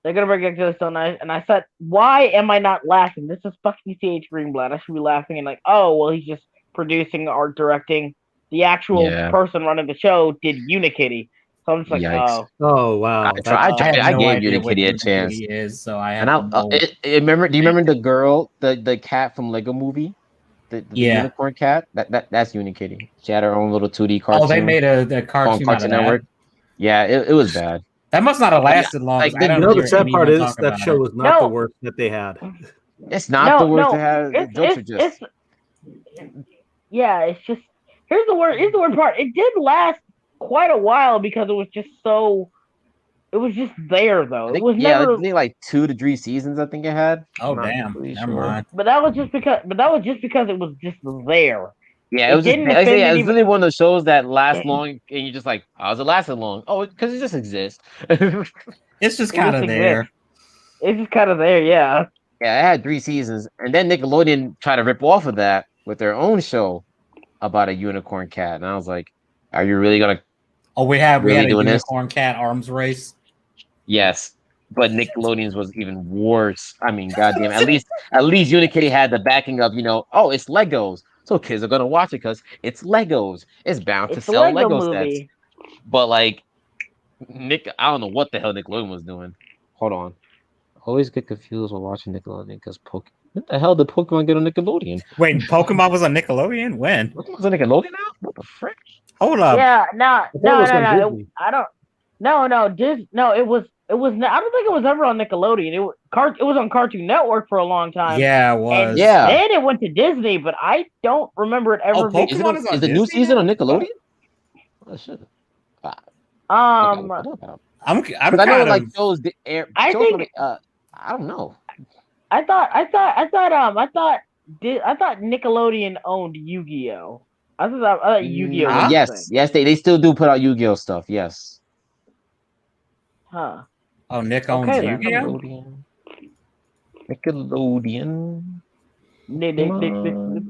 They're gonna bring back Jellystone, and I said, why am I not laughing? This is fucking C.H. Greenblatt. I should be laughing and oh well, he's just producing, art directing. The actual person running the show did Unikitty. So I'm just oh wow! I gave Unikitty a chance. So I have remember. Do you remember the girl, the cat from Lego Movie, the unicorn cat? That's Unikitty. She had her own little 2D cartoon. Oh, they made a cartoon on Cartoon Network. Yeah, it was bad. That must not have lasted long. The sad part is that show was not the worst that they had. It's not the worst they had. The jokes are just. It's just here's the word part. It did last quite a while because it was just there though. It was never 2 to 3 seasons. I think it had. Oh damn! Never mind. But that was just because it was just there. Yeah, it was really one of those shows that last long, and you're just like, how's it lasting long? Oh, because it just exists. It's just kind of there. It's just kind of there, yeah. Yeah, it had 3 seasons, and then Nickelodeon tried to rip off of that with their own show about a unicorn cat, and I was like, are you really gonna? Oh, we had a unicorn cat arms race. Yes, but Nickelodeon's was even worse. I mean, goddamn. At least Unikitty had the backing of it's Legos, so kids are gonna watch it because it's Legos. It's bound to sell Lego sets. But I don't know what the hell Nickelodeon was doing. Hold on, I always get confused when watching Nickelodeon because what the hell did Pokemon get on Nickelodeon? Wait, Pokemon was on Nickelodeon? When? Pokemon was on Nickelodeon now? What the frick? Hold up. Yeah, no. I don't. No, it was. I don't think it was ever on Nickelodeon. It was on Cartoon Network for a long time. Yeah, it was. And then it went to Disney, but I don't remember it ever. Pokemon is the new season on Nickelodeon? Oh shit. I'm I know like shows the air. I think. I don't know. I thought Nickelodeon owned Yu-Gi-Oh. I thought Yu-Gi-Oh. Yes, they still do put out Yu-Gi-Oh stuff. Yes. Huh. Oh, Nick owns Yu-Gi-Oh. Nickelodeon. Nickelodeon.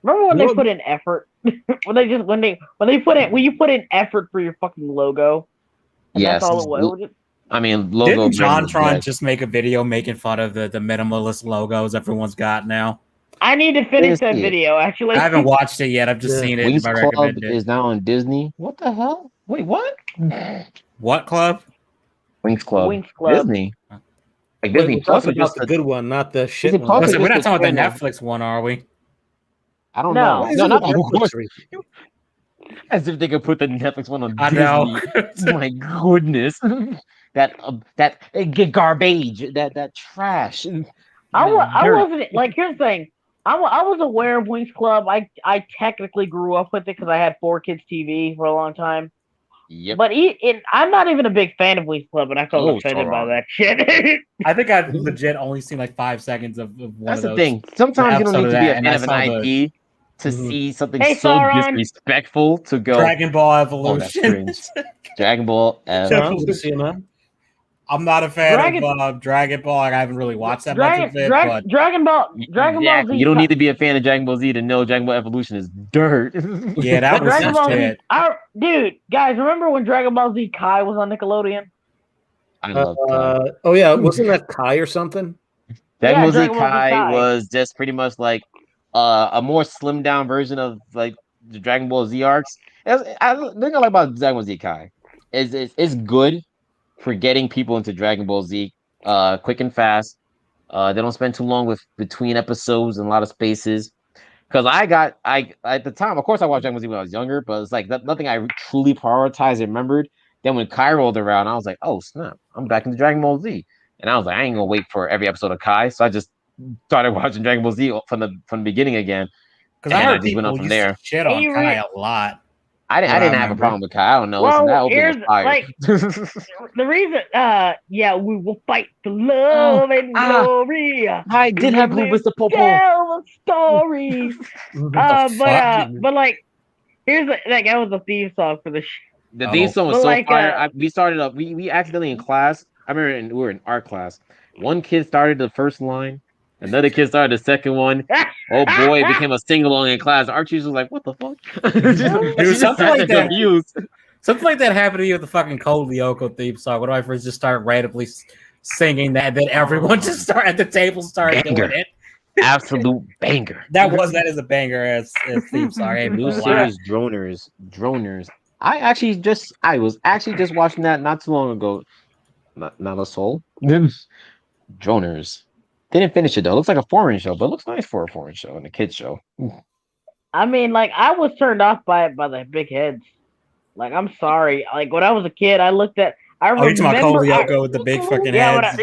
Remember when they put in effort? when you put in effort for your fucking logo? And that's all it was. I mean, logo. Didn't JonTron just make a video making fun of the minimalist logos everyone's got now? I need to finish that video, actually. I haven't watched it yet. I've just seen it. Wings Club is now on Disney. What the hell? Wait, what? What club? Wings Club. Disney. Like Disney Plus is just the good one, not the shit one. We're not talking about the Netflix one, are we? I don't know. No, not Netflix. As if they could put the Netflix one on Disney. I know. My goodness. That garbage, that trash. I wasn't like. Here's the thing. I was aware of Wings Club. I technically grew up with it because I had 4Kids TV for a long time. Yep. But I'm not even a big fan of Wings Club, and I felt offended by that shit. I think I've legit only seen like 5 seconds of one That's of those. The thing. Sometimes you don't need to be a fan of an IP to see something so disrespectful to go. Dragon Ball Evolution. Dragon Ball Evolution. I'm not a fan of Dragon Ball. I haven't really watched that much of it. Dragon Ball Z. You don't need to be a fan of Dragon Ball Z to know Dragon Ball Evolution is dirt. Yeah, that was Dragon Ball shit. Dude, guys, remember when Dragon Ball Z Kai was on Nickelodeon? I love Kai. Oh yeah, wasn't that Kai or something? Dragon Ball Z Kai was just pretty much like a more slimmed down version of like the Dragon Ball Z arcs. The thing I like about Dragon Ball Z Kai is it's good for getting people into Dragon Ball Z quick and fast. They don't spend too long between episodes and a lot of spaces. Because I at the time, of course, I watched Dragon Ball Z when I was younger, but it's like nothing I truly prioritized and remembered. Then when Kai rolled around, I was like, oh snap, I'm back into Dragon Ball Z. And I was like, I ain't gonna wait for every episode of Kai. So I just started watching Dragon Ball Z from the beginning again. Because I heard people used to shit on Kai a lot. I didn't have a problem with Kai. I don't know. Well, that opening was fire. Like, the reason, we will fight for love and glory. I did have Blue Mr. Popo. Tell stories. But like, that was the theme song for the show. The theme song was so fire. We started up. We accidentally in class. I remember we were in art class. One kid started the first line. Another kid started the second one. Oh boy, it became a sing-along in class. Our teacher was like, "What the fuck?" Something like that. Something like that happened to me with the fucking Code Lyoko theme song. When I first just started randomly singing that, then everyone just started at the table started doing it. Absolute banger. That is a banger as theme song. New series Droners. I was actually just watching that not too long ago. Not a soul. Droners. They didn't finish it though. It looks like a foreign show, but it looks nice for a foreign show and a kid's show. I mean, like, I was turned off by it by the big heads. Like, I'm sorry. Like, when I was a kid, I looked at. I remember. Oh, you're talking about Code Lyoko with the big fucking heads.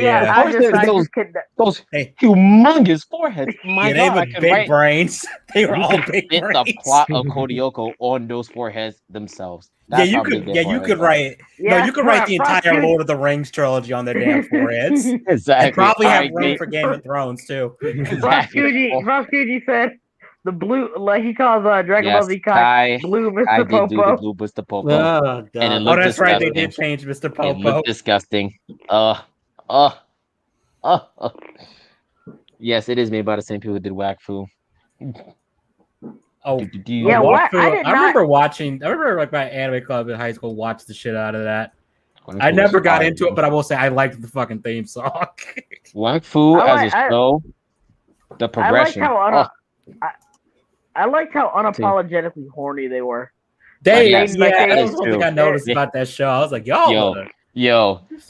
Those humongous foreheads. My God, they were big brains. They were all big brains. The plot of Code Lyoko on those foreheads themselves. That's you could write the entire Lord of the Rings trilogy on their damn foreheads. Exactly. And probably have room for Game of Thrones too. Exactly. Ross Fuji said the blue, like he calls Dragon Ball Z Kai blue Mr. Popo. Blue Mr. Popo. And that's right. They did change Mr. Popo. It looked disgusting. Yes, it is made by the same people who did Whack Fu. Oh yeah, I remember like my anime club in high school watched the shit out of that. I never got into it, but I will say I liked the fucking theme song. Whack Fu as a show, the progression. I liked how unapologetically horny they were. That was one thing I noticed about that show. I was like, yo,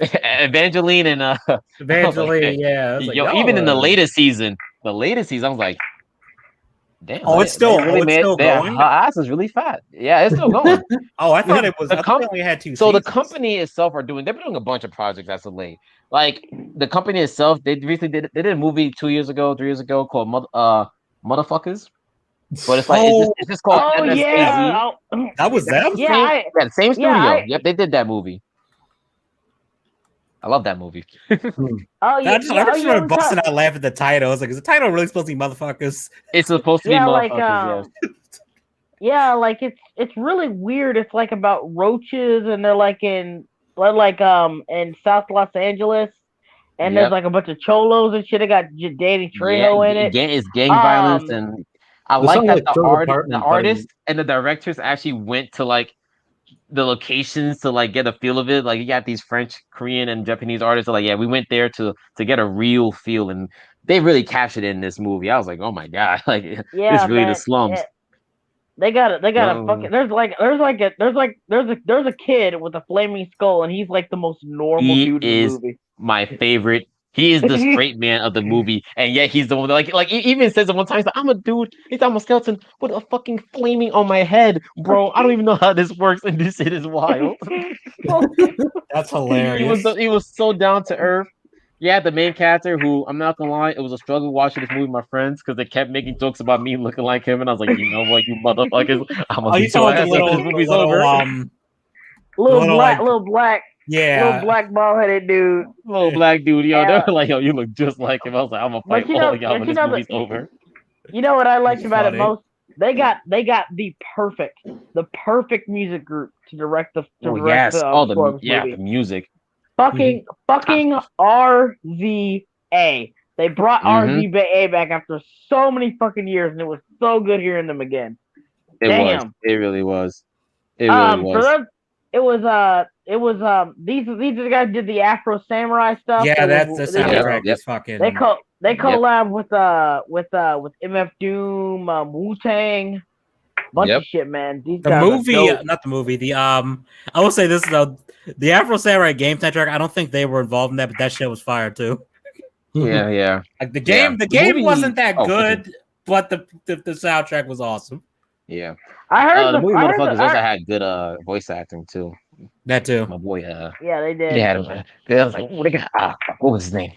Evangeline and Evangeline, yeah. Even in the latest season, I was like, Damn. Oh, it's still going. Her ass is really fat. Yeah, it's still going. Oh, I thought it was. I thought they only had 2 So seasons. the company itself they're doing a bunch of projects as of late. Like the company itself, they recently did a movie 3 years ago called Motherfuckers. But it's like it's just called MSKZ. That was them. Yeah, the same studio. Yep, they did that movie. I love that movie. I just started busting out laughing at the title. I was like, is the title really supposed to be Motherfuckers? It's supposed to be Motherfuckers, yes. Yeah, like it's really weird. It's like about roaches, and they're like in South Los Angeles, and there's like a bunch of cholos and shit. They got Danny Trejo in it. It's gang violence, and I like that the artist and the directors actually went to like the locations to like get a feel of it. Like you got these French, Korean, and Japanese artists. Like, yeah, we went there to get a real feel, and they really captured it in this movie. I was like, oh my god, like it's really the slums. They got it. They got a fucking. There's a kid with a flaming skull, and he's like the most normal dude in the movie. My favorite. He is the straight man of the movie, and yet he's the one that, like he even says it one time. He's like, "I'm a dude. I'm a skeleton with a fucking flaming on my head, bro. I don't even know how this works, and this shit is wild." That's hilarious. He was so down to earth. Yeah, the main character, who I'm not gonna lie, it was a struggle watching this movie with my friends because they kept making jokes about me looking like him, and I was like, you know what, you motherfuckers, I'm gonna beat your ass after this movie's over. Little black bald-headed dude. Little black dude, yo. They were like, yo, you look just like him. I was like, I'm gonna fight all of y'all when this movie's over. You know what I liked about it most? They got the perfect music group to direct the the music. Fucking RZA. They brought RZA back after so many fucking years, and it was so good hearing them again. It really was. It really was. These are the guys who did the Afro Samurai stuff. Yeah, that's the soundtrack. That's fucking. They collab with MF Doom, Wu-Tang, bunch of shit, man. I will say this though, the Afro Samurai game soundtrack. I don't think they were involved in that, but that shit was fire too. Yeah. Like the game wasn't that good, but the soundtrack was awesome. Yeah. I heard the movie Motherfuckers also had good voice acting too. That too. My boy. Yeah, they did. They had him. I was like, what was his name?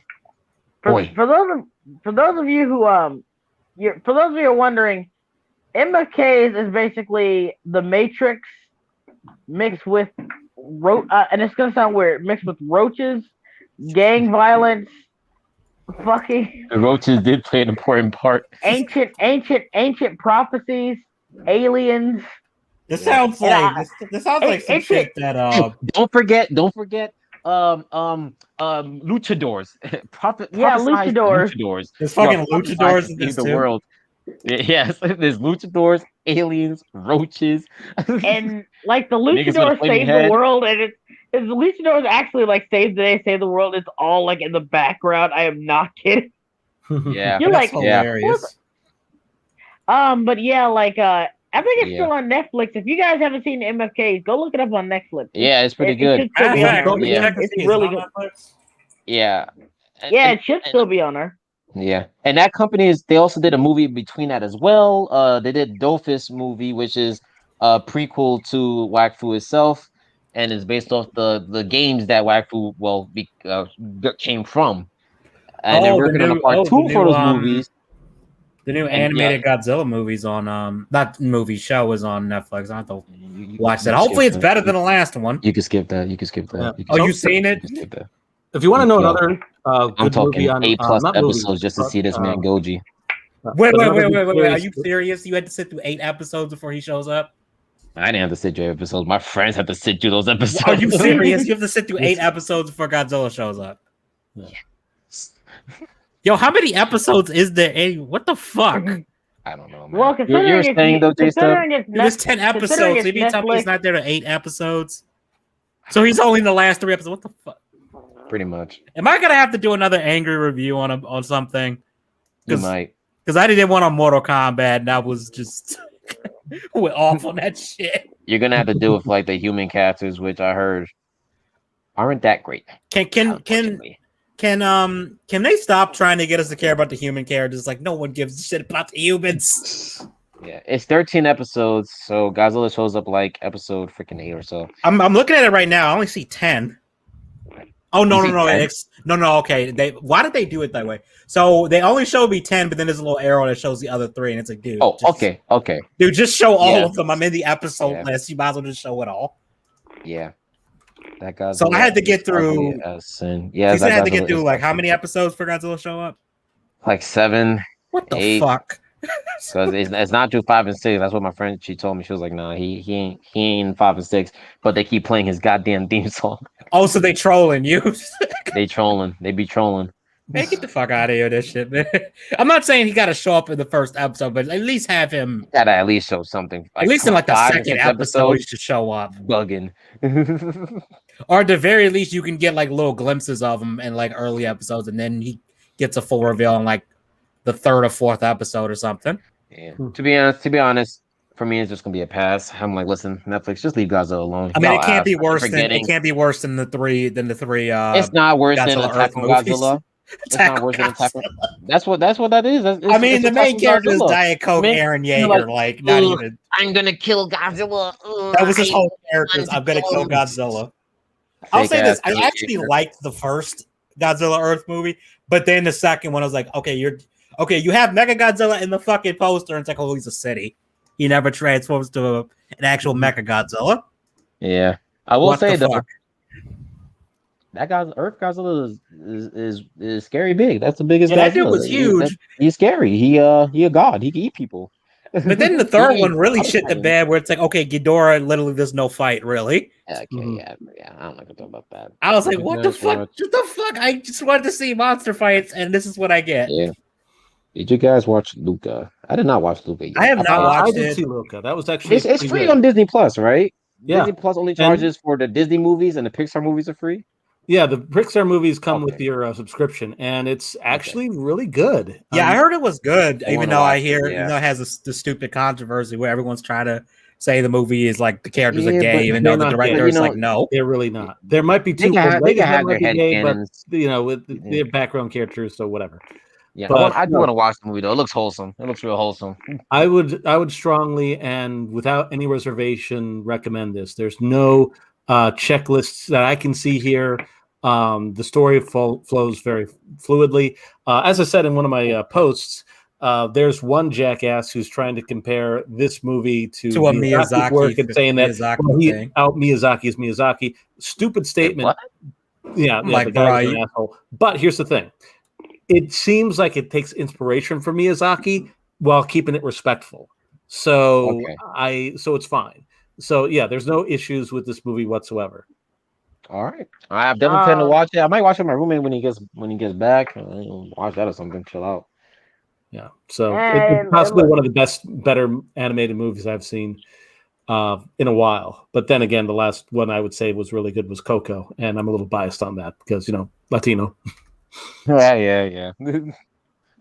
For those of you who are wondering, MFK is basically the Matrix mixed with and it's gonna sound weird, mixed with roaches, gang violence, fucking. The roaches did play an important part. Ancient prophecies, aliens. This sounds like some shit that Don't forget luchadors. Luchadors. There's fucking luchadors in this the world. Yes, there's luchadors, aliens, roaches, and like the luchadors save the world, and it's the luchadors actually like save the world. It's all like in the background. I am not kidding. Yeah, you're like hilarious. But yeah, like I think it's still on Netflix. If you guys haven't seen MFKs, go look it up on Netflix. Yeah, it's pretty good. It's really good. Yeah. Yeah, it should still be on there. Yeah. And that company they also did a movie between that as well. They did Dofus movie, which is a prequel to Wakfu itself, and is based off the games that Wakfu came from. And they're working on a part 2 for those movies. The new animated Godzilla movies on show is on Netflix. I have to watch that. Hopefully it's better than the last one. You can skip that. Yeah. You seen it? If you want to know another I'm talking 8+ episodes just to see this man Goji. Wait. Are you serious? You had to sit through 8 episodes before he shows up? I didn't have to sit through episodes. My friends had to sit through those episodes. Are you serious? You have to sit through 8 episodes before Godzilla shows up. Yes. Yo, how many episodes is there? What the fuck? I don't know, man. Well, you're saying though, Jason, there's 10 episodes. If you tell me he's not there to 8 episodes, so he's only in the last 3 episodes. What the fuck? Pretty much. Am I gonna have to do another angry review on something? You might. Because I did one on Mortal Kombat, and I was just went off on that shit. You're gonna have to do with like the human characters, which I heard aren't that great. Can Can they stop trying to get us to care about the human characters? Like no one gives a shit about the humans. Yeah, it's 13 episodes, so Godzilla shows up like episode freaking 8 or so. I'm looking at it right now. I only see 10. Oh no. No. Okay, why did they do it that way? So they only show me 10, but then there's a little arrow that shows the other 3, and it's like, dude. Oh, okay. Dude, just show all of them. I'm in the episode list. You might as well just show it all. Yeah. That Godzilla. So I had to get through. Yeah, I had to get through like how many episodes for Godzilla show up? Like 7. What the 8. fuck? Because it's not through 5 and 6. That's what my friend she told me. She was like, "Nah, he ain't 5 and 6." But they keep playing his goddamn theme song. Oh, so they trolling you? They trolling. They be trolling. Hey, get the fuck out of here, this shit, man. I'm not saying he got to show up in the first episode, but at least have him. Gotta at least show something. Like, at least in like the second episode, he should show up. Bugging. Or at the very least, you can get like little glimpses of him in like early episodes, and then he gets a full reveal in like the 3rd or 4th episode or something. Yeah. To be honest, for me, it's just gonna be a pass. I'm like, listen, Netflix, just leave Godzilla alone. I mean, it can't be worse than the three. It's not worse than Attack on Godzilla. It's not worse than Attack on. That's what that is. I mean, the main character is Diet Coke, Aaron Yeager. Like, not even. I'm gonna kill Godzilla. That was his whole character. I'm gonna kill Godzilla. I'll say this: I actually liked the first Godzilla Earth movie, but then the second one, I was like, okay, you have Mega Godzilla in the fucking poster, and it's like, oh, he's a city. He never transforms to an actual Mecha Godzilla. Yeah, I will say though, that guy's Earth Godzilla is scary big. That's the biggest. Yeah, that dude was huge. He's scary. He a god. He can eat people. But then the third one really shit the bed, where it's like, okay, Ghidorah literally there's no fight really. Okay, yeah. I don't like to talk about that. I was like, what the fuck? What the fuck? I just wanted to see monster fights, and this is what I get. Yeah. Did you guys watch Luca? I did not watch Luca yet. I have not watched it. I did see Luca. That was actually it's free on Disney Plus, right? Yeah. Disney Plus only charges for the Disney movies, and the Pixar movies are free. Yeah, the Pixar movies come with your subscription, and it's actually really good. Yeah, I heard it was good, even though even though it has the stupid controversy where everyone's trying to say the movie is like the characters are gay, even though the director is like, no, they're really not. There might be two. They can have their head canons, but with their background characters, so whatever. Yeah, but I do want to watch the movie though. It looks wholesome. It looks real wholesome. I would strongly and without any reservation recommend this. There's no checklists that I can see here. The story flows very fluidly. As I said in one of my posts, there's one jackass who's trying to compare this movie to a Miyazaki work and saying that Miyazaki is Miyazaki. Stupid statement. Yeah, like, the guy's an asshole. But here's the thing. It seems like it takes inspiration from Miyazaki while keeping it respectful. So so it's fine. So yeah, there's no issues with this movie whatsoever. All right, I definitely plan to watch it. I might watch it with my roommate when he gets back. Watch that or something. Chill out. Yeah, so it's possibly one of the better animated movies I've seen in a while. But then again, the last one I would say was really good was Coco, and I'm a little biased on that because Latino. Yeah.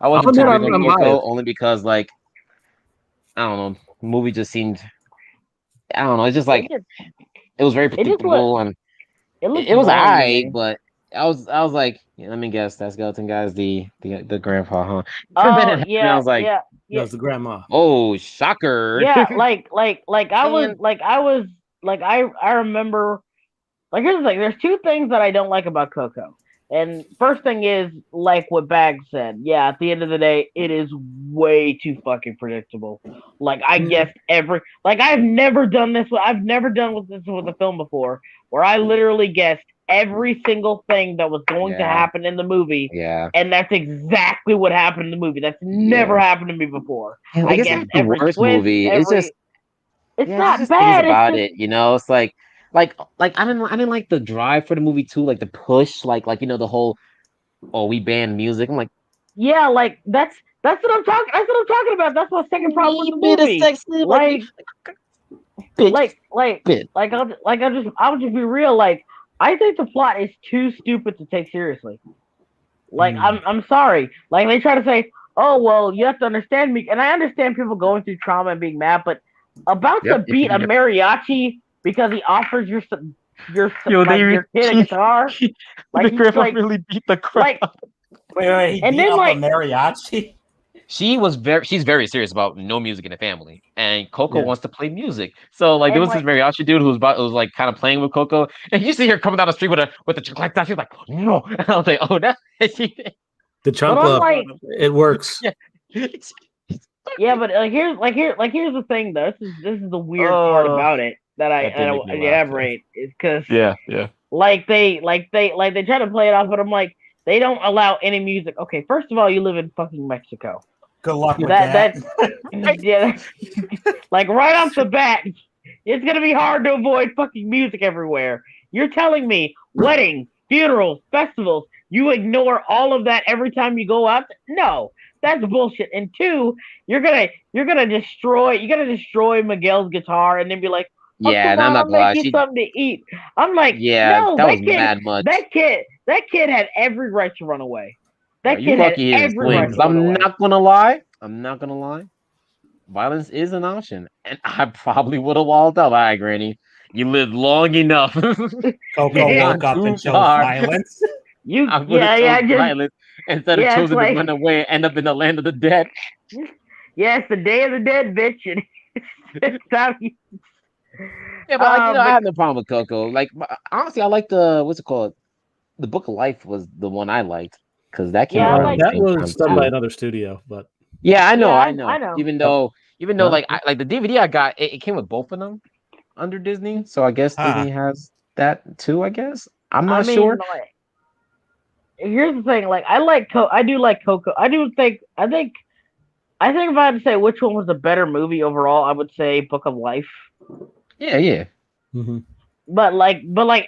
I wasn't Coco only because I don't know, the movie just seemed. I don't know. It's just like it was very predictable and. It was alright, but I was like, let me guess, that skeleton guy's the grandpa, huh? Yeah, I was like, yeah. That was the grandma. Oh, shocker! Yeah, I remember. Like, here's the thing: there's two things that I don't like about Coco, and first thing is like what Bag said. Yeah, at the end of the day, it is way too fucking predictable. Like, I guessed I've never done this with a film before. Where I literally guessed every single thing that was going to happen in the movie. Yeah. And that's exactly what happened in the movie. That's never happened to me before. I guess the worst movie. It's not bad. About it, it's like I didn't like the drive for the movie too, like the push, like the whole we ban music. I'm like, yeah, like that's what I'm talking. That's what I'm talking about. That's my second problem with the movie. I'll just be real. Like, I think the plot is too stupid to take seriously. Like, I'm sorry. Like, they try to say, oh, well, you have to understand me. And I understand people going through trauma and being mad, but to beat a mariachi because he offers you Yo, your kid a guitar. Like the he's grandma like really beat the crap. Wait, he and beat then up like a mariachi. She's very serious about no music in the family, and Coco Yeah. wants to play music. So like there and was this mariachi dude who was like kind of playing with Coco, and you see her coming down the street with a like that. She's like, no, and I was like, oh, that The but I'm chunkla, like it works. yeah. yeah, but here's the thing though. This is the weird part Oh, about it that that did make me laugh. elaborate is because Yeah. they try to play it off, but I'm like they don't allow any music. Okay, first of all, you live in fucking Mexico. Good luck with That that. yeah, like right off the bat, it's gonna be hard to avoid fucking music everywhere. You're telling me weddings, funerals, festivals, you ignore all of that every time you go out? No, that's bullshit. And two, you're gonna destroy Miguel's guitar and then be like, oh Yeah, come and I'm on, not I'll gonna make lie. you something to eat. I'm like, Yeah, no, that was mad much. that kid had every right to run away. Bro, That you kid had lucky he didn't every swing, right because to run I'm away. not gonna lie. I'm not gonna lie. Violence is an option, and I probably would have walled up. All right, Granny, you lived long enough. Coco woke up and chose violence. I would have chosen violence instead of choosing like, to run away and end up in the land of the dead. Yeah, it's the Day of the Dead, bitch. And it's time you... Yeah, but like I have no problem with Coco. Like honestly, I like the what's it called? The Book of Life was the one I liked because that came out around the That same was done time by too. another studio, but Yeah, I know. I know. Even though Huh? like the DVD I got, it came with both of them under Disney, so I guess Disney has that too. I guess I'm not sure. Like, here's the thing. Like, I do like Coco. I think if I had to say which one was a better movie overall, I would say Book of Life. Yeah. Mm-hmm. But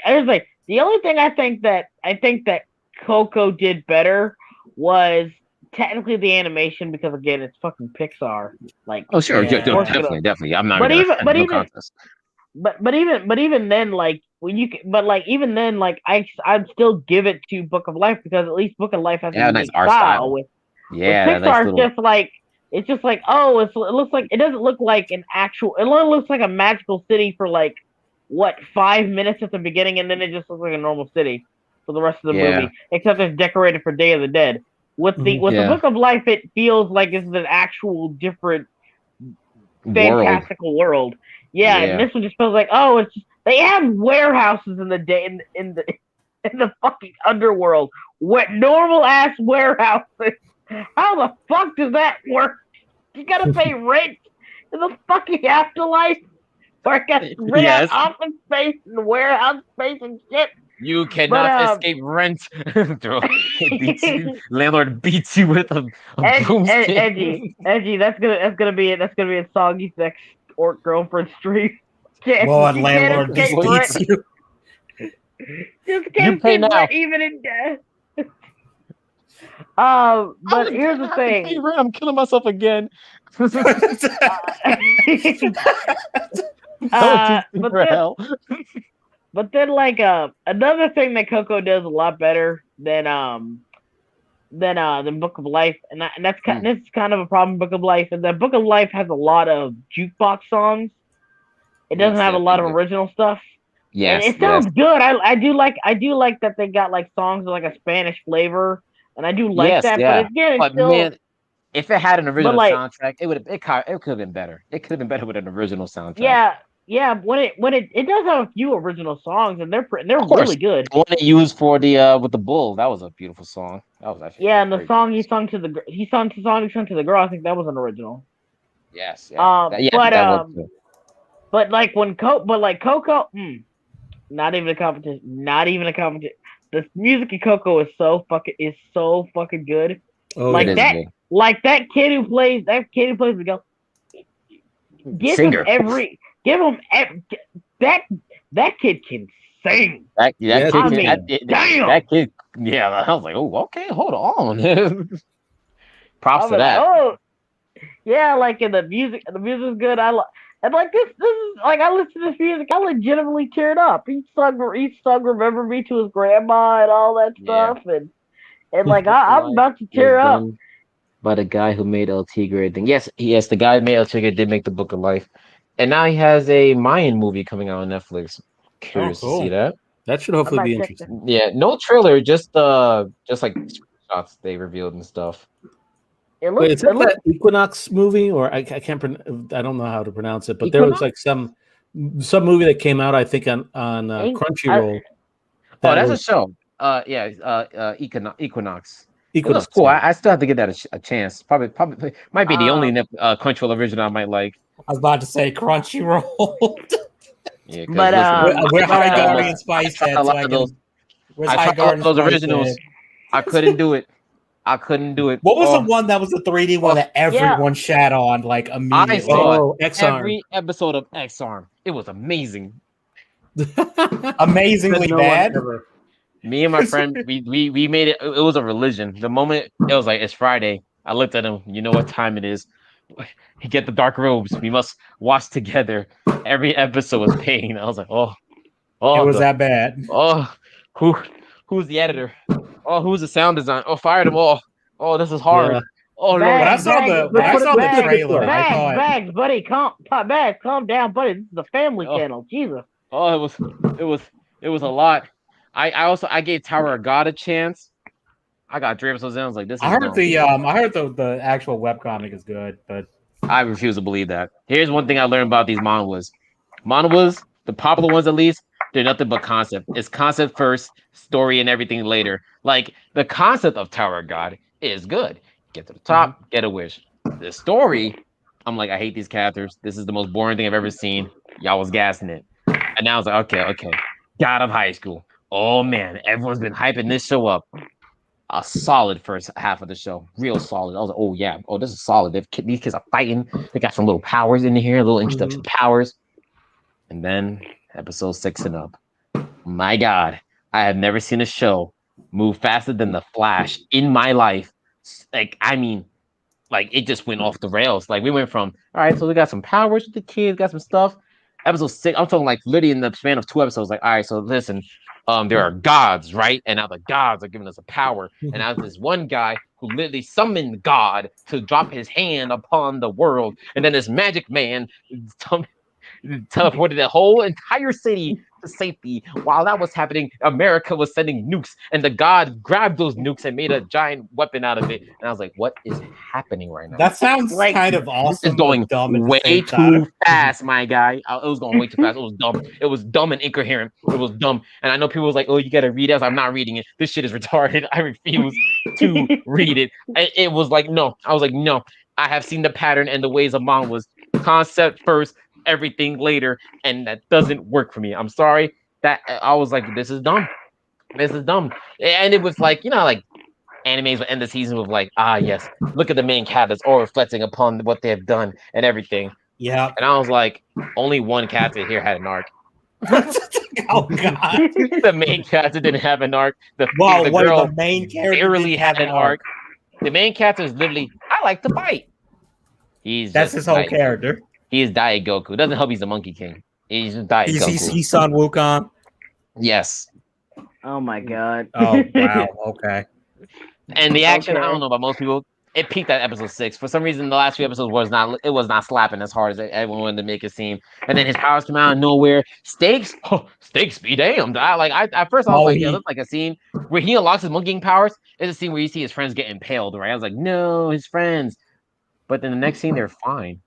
here's like the only thing I think that Coco did better was technically the animation because again it's fucking Pixar. Like, oh sure, Yeah. definitely. I'm not but gonna even no but even contest. but even then, like when you but like even then, like I'd still give it to Book of Life because at least Book of Life has a nice unique art style. with Yeah, Pixar. nice It's little... just like it looks like it doesn't look like an actual. It only looks like a magical city for like what 5 minutes at the beginning, and then it just looks like a normal city for the rest of the movie, except it's decorated for Day of the Dead. With the Book of Life, it feels like it's an actual different fantastical world. Yeah, and this one just feels like it's just, they have warehouses in the fucking underworld. What normal ass warehouses? How the fuck does that work? You gotta pay rent in the fucking afterlife, or I gotta rent out office space and warehouse space and shit. You cannot escape rent. Landlord beats you with a broomstick. Edgy. That's gonna be it. That's gonna be a soggy sex orc girlfriend stream. Lord, landlord beats you. Just can't escape rent even in death. But here's the thing. I'm killing myself again. But then like another thing that Coco does a lot better than Book of Life, and that's kind of a problem. Book of Life, and that Book of Life has a lot of jukebox songs. It doesn't have a lot of original stuff. Yes, and it sounds good. I do like that they got like songs with like a Spanish flavor, and I do like that. Yeah. But again, but still, man, if it had an original soundtrack, it could have been better. It could have been better with an original soundtrack. Yeah. When it does have a few original songs, and they're really good. The one they used for the with the bull, that was a beautiful song. That was actually and the song he sung to the girl. I think that was an original. Yes. But like Coco, not even a competition. Not even a competition. The music in Coco is so fucking good. Oh, like that, good. Like that kid who plays the girl. Give him that kid can sing. That kid. Yeah, I was like, oh, okay, hold on. Props to that. Oh, yeah, like in the music is good. And like this is like I listen to this music, I legitimately teared up. He sung "Remember Me" to his grandma and all that stuff, and like I'm about to tear up. By the guy who made El Tigre thing. Yes, the guy who made El Tigre did make the Book of Life, and now he has a Mayan movie coming out on Netflix. Curious to see that. That should hopefully be interesting. Yeah, no trailer, just like shots they revealed and stuff. Wait, is that Equinox movie, or I can't? I don't know how to pronounce it, but Equinox? There was like some movie that came out, I think, on Crunchyroll. That's a show. Equinox. It was cool. Yeah. I still have to give that a chance. Probably might be the only Crunchyroll original I might like. I was about to say Crunchyroll. Yeah, but we're High Guardian Spice at, so I tried those originals. I couldn't do it. What was the one that was the 3D one that everyone shat on like immediately? I saw every episode of X-Arm. It was amazing. Amazingly bad. Me and my friend, we made it. It was a religion. The moment it was like it's Friday, I looked at him. You know what time it is? Get the dark robes. We must watch together. Every episode was pain. I was like, oh, it was that bad. Oh, who's the editor? Oh, who's the sound design? Oh, fire them all. Oh, this is hard. Yeah. Oh, Lord. When I saw the trailer, Bags, buddy, calm down, buddy. This is a family channel. Jesus. Oh, it was a lot. I gave Tower of God a chance. I got 3 episodes in. I was like, this is I heard the actual webcomic is good, but I refuse to believe that. Here's one thing I learned about these manhwas. Manhwas, the popular ones at least, they're nothing but concept. It's concept first, story and everything later. Like the concept of Tower of God is good. Get to the top, get a wish. The story, I'm like, I hate these characters. This is the most boring thing I've ever seen. Y'all was gassing it. And now I was like, okay. God of High School. Oh man, everyone's been hyping this show up. A solid first half of the show, real solid. I was like, oh yeah, this is solid. These kids are fighting. They got some little powers in here, little introduction powers. And then episode 6 and up. My God, I have never seen a show move faster than the Flash in my life. Like, I mean, like it just went off the rails. Like we went from all right, so we got some powers with the kids, got some stuff. Episode 6, I'm talking like literally in the span of 2 episodes. Like, all right, so listen. There are gods, right? And now the gods are giving us a power. And now there's one guy who literally summoned God to drop his hand upon the world. And then this magic man teleported the whole entire city to safety. While that was happening, America was sending nukes. And the god grabbed those nukes and made a giant weapon out of it. And I was like, what is happening right now? That sounds like kind of awesome. It's going way too fast, my guy. It was going way too fast. It was dumb. It was dumb and incoherent. It was dumb. And I know people was like, oh, you got to read it. I'm not reading it. This shit is retarded. I refuse to read it. It was like, no. I was like, no. I have seen the pattern and the ways of manhwas. Concept first, everything later, and that doesn't work for me. I'm sorry. That I was like, this is dumb. And it was like, like animes would end the season with like, yes, look at the main characters all reflecting upon what they have done and everything. Yeah. And I was like, only one character here had an arc. Oh God. The main character didn't have an arc. The main character barely had an arc. The main character is literally, I like to fight. That's his whole character. He is Diet Goku. It doesn't help he's the Monkey King. He's Diet Goku. He's Son Wukong. Yes. Oh my God. Oh wow. Okay. And the action, I don't know about most people. It peaked at episode 6. For some reason, the last few episodes was not slapping as hard as everyone wanted to make it seem. And then his powers come out of nowhere. Stakes be damned. At first I was it looked like a scene where he unlocks his Monkey King powers. It's a scene where you see his friends get impaled, right? I was like, no, his friends. But then the next scene, they're fine.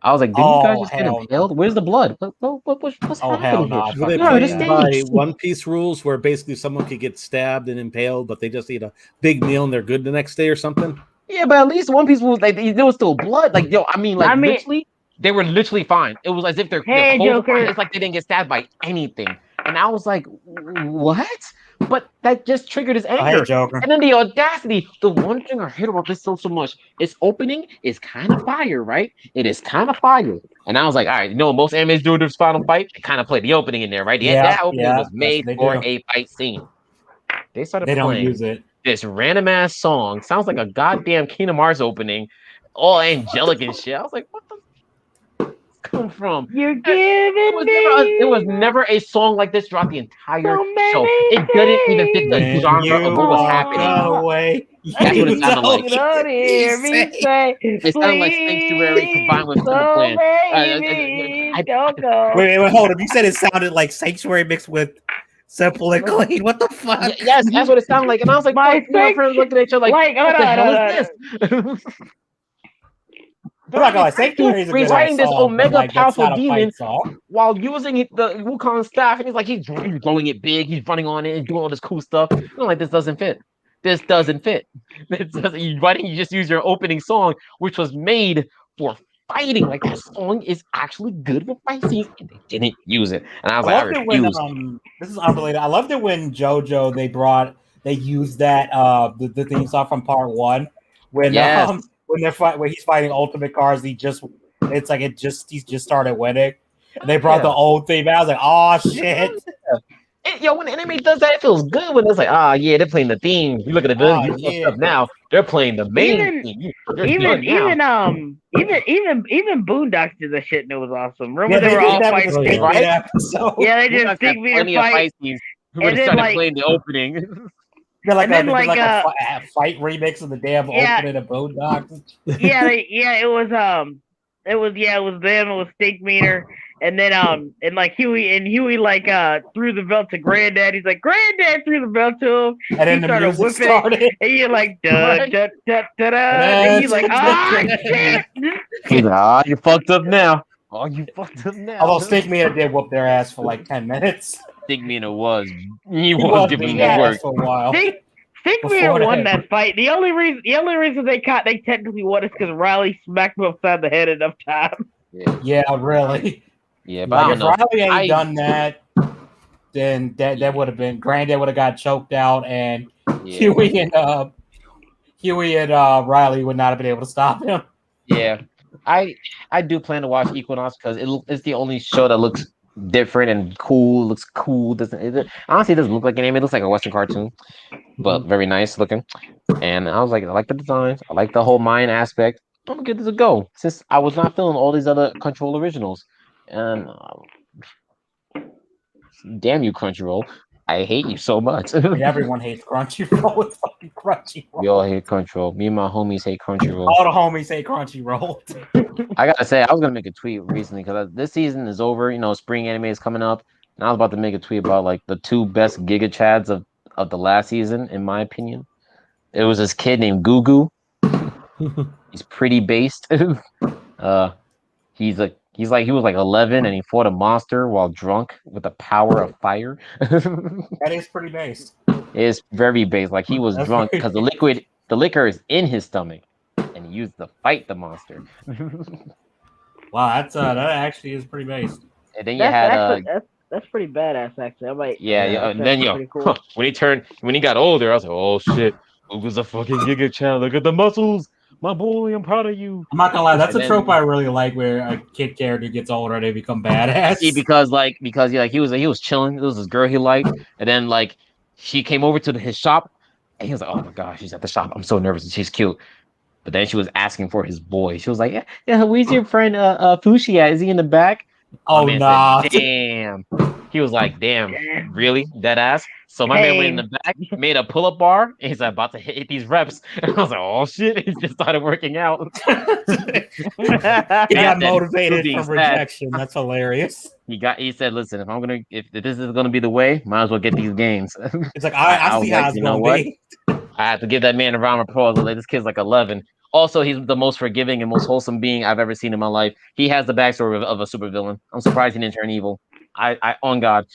I was like, did you guys just get impaled? Where's the blood? What's happening? Were they playing by One Piece rules where basically someone could get stabbed and impaled, but they just eat a big meal and they're good the next day or something? Yeah, but at least One Piece rules, there was still blood. Like, literally, they were literally fine. It was as if they're it's like they didn't get stabbed by anything. And I was like, what? But that just triggered his anger. And then the audacity. The one thing I hate about this so much, its opening is kind of fire, right? It is kind of fire. And I was like, all right, most animes do this final fight. They kind of play the opening in there, right? That opening was made for a fight scene. They don't use it. This random ass song sounds like a goddamn Kingdom Hearts opening, all angelic and shit. I was like, what the come from? You're giving There was never a song like this throughout the entire show. It didn't even fit the genre of what was happening. That's what it sounded like. You don't hear me say, it sounded like Sanctuary combined with Simple Plan. Don't go. Wait, hold up. You said it sounded like Sanctuary mixed with Simple and Clean. What the fuck? Yes, that's what it sounded like. And I was like, my friends looking at each other like what the hell is this? I'm not gonna lie, Sanctuary is a good fighting this song, omega like, powerful demon while using the Wukong staff, and he's growing it big, he's running on it and doing all this cool stuff. I'm like, this doesn't fit. This doesn't fit. Why didn't you just use your opening song, which was made for fighting? Like, that song is actually good for fight scenes, and they didn't use it. And I was like, I refuse. This is unrelated. I loved it when JoJo they used that the theme song from part 1 when when he's fighting Ultimate Cars. He just started winning. And they brought the old theme out. I was like, oh shit. When anime does that, it feels good. When it's like, they're playing the theme. You look at the stuff now, they're playing the main theme. Even Boondocks did that shit, and it was awesome. Remember they were all fighting, right? Yeah, they just stick me to fight. Who would have started playing the opening? A fight remix of the damn opening of Boondocks. It was them. It was Stink Meter. And then and like Huey like threw the belt to Granddad. He's like, Granddad threw the belt to him. And then the music started. And you're like, da da da da da. And he's like, shit. He's like, you fucked up now. Oh, you fucked up now. Although Stink Meter did whoop their ass for like 10 minutes. Stink Meter was giving them work for a while. Stink Meter won that fight. The only reason they technically won is because Riley smacked him upside the head enough time. Yeah, really. Yeah, but if Riley ain't done that, then that would have been Granddad would have got choked out, and Huey and Riley would not have been able to stop him. Yeah, I do plan to watch Equinox because it's the only show that looks different and cool. Looks cool. Honestly, it doesn't look like an anime. It looks like a Western cartoon, but very nice looking. And I was like, I like the designs. I like the whole Mayan aspect. I'm gonna give this a go since I was not feeling all these other Control originals. And damn you, Crunchyroll! I hate you so much. Everyone hates Crunchyroll. It's fucking Crunchyroll. We all hate Crunchyroll. Me and my homies hate Crunchyroll. All the homies hate Crunchyroll. I gotta say, I was gonna make a tweet recently because this season is over. You know, spring anime is coming up, and I was about to make a tweet about like the 2 best Giga Chads of the last season, in my opinion. It was this kid named Gugu. He's pretty based. He was like 11 and he fought a monster while drunk with the power of fire. That is pretty based. It is very based. Like he was drunk because the liquor is in his stomach and he used to fight the monster. Wow, that actually is pretty based. And then you had that's pretty badass actually. And then cool. when he got older, I was like, oh shit, who was a fucking Giga Chan? Look at the muscles. My boy, I'm proud of you. I'm not gonna lie, that's a trope I really like, where a kid character gets older and they become badass. See, because he was chilling. There was this girl he liked, and then like she came over to his shop, and he was like, "Oh my gosh, she's at the shop. I'm so nervous, and she's cute." But then she was asking for his boy. She was like, "Yeah, where's your friend Fushi at? Is he in the back?" Oh nah. Said, damn. He was like, "Damn, really? Dead ass." So my man went in the back, made a pull-up bar, and he's like, about to hit these reps. And I was like, "Oh shit!" He just started working out. He got motivated from rejection. That's hilarious. He said, "Listen, if this is gonna be the way, might as well get these gains." It's like I see how it's gonna be. I have to give that man a round of applause. Like, this kid's like 11. Also, he's the most forgiving and most wholesome being I've ever seen in my life. He has the backstory of a supervillain. I'm surprised he didn't turn evil. I on God.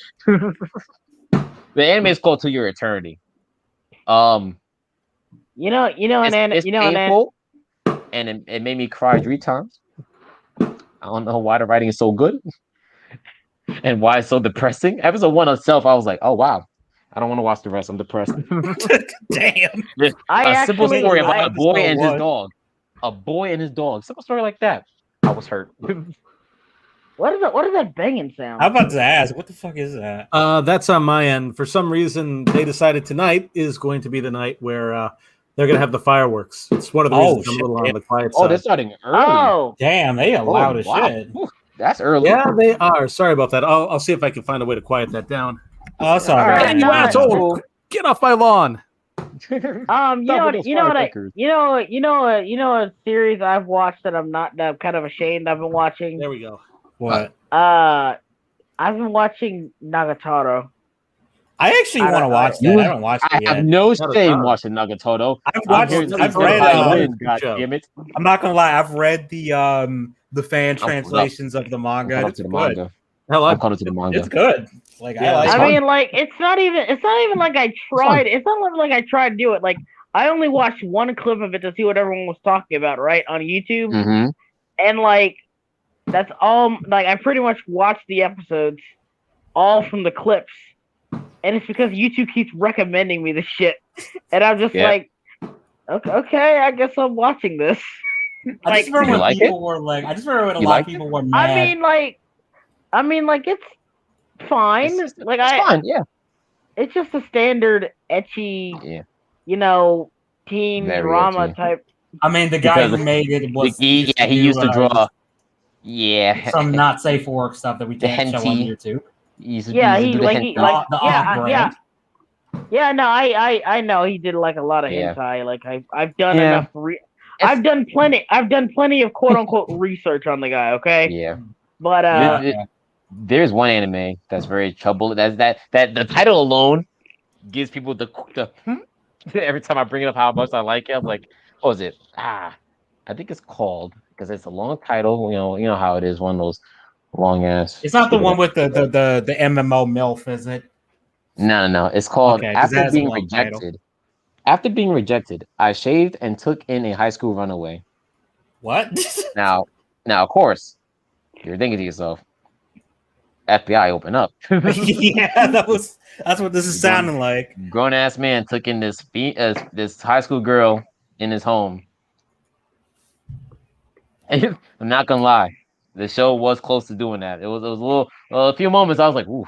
The anime is called To Your Eternity. And it made me cry 3 times. I don't know why the writing is so good and why it's so depressing. Episode 1 itself, I was like, oh wow, I don't want to watch the rest. I'm depressed. Damn. A simple story about a boy and his dog. A boy and his dog. Simple story like that. I was hurt. What is that banging sound? I'm about to ask, what the fuck is that? That's on my end. For some reason, they decided tonight is going to be the night where they're going to have the fireworks. It's one of the reasons I'm a little on the quiet side. Oh, they're starting early. Oh, damn, they are loud as shit. That's early. Yeah, they are. Sorry about that. I'll see if I can find a way to quiet that down. Oh, sorry. Hey, you asshole! Get off my lawn. A series I've watched that I'm kind of ashamed I've been watching. There we go. What? I've been watching Nagatoro. I actually want to watch that. I haven't watched it yet. I have no shame watching Nagatoro. I've read. God damn it! I'm not gonna lie. I've read the fan translations of the manga. It's good. I'm caught up to the manga. It's good. Like I mean, like it's not even like I tried. It's not like I tried to do it. Like I only watched one clip of it to see what everyone was talking about, right, on YouTube, and like that's all. Like I pretty much watched the episodes all from the clips, and it's because YouTube keeps recommending me the shit, and I'm just like, okay, I guess I'm watching this. I just remember when people were like, I just remember when a lot of people were mad. I mean, like it's fine. It's fine, yeah. It's just a standard ecchi, teen drama type. I mean, the guy who made it was he used to draw some not safe for work stuff that we can't show on YouTube. I know he did like a lot of hentai. Like I've done enough. I've done plenty of quote unquote research on the guy. Okay. Yeah. But there's one anime that's very troubled. That the title alone gives people the every time I bring it up how much I like it. I'm like, what is it? I think it's called because it's a long title. You know how it is. One of those long ass. It's not the one with the MMO MILF, is it? No. It's called After Being Rejected. Title. After being rejected, I shaved and took in a high school runaway. What? Now, of course, you're thinking to yourself, FBI, open up. Yeah, that's what this is sounding like. Grown ass man took in this high school girl in his home. And I'm not gonna lie, the show was close to doing that. It was a few moments. I was like, ooh,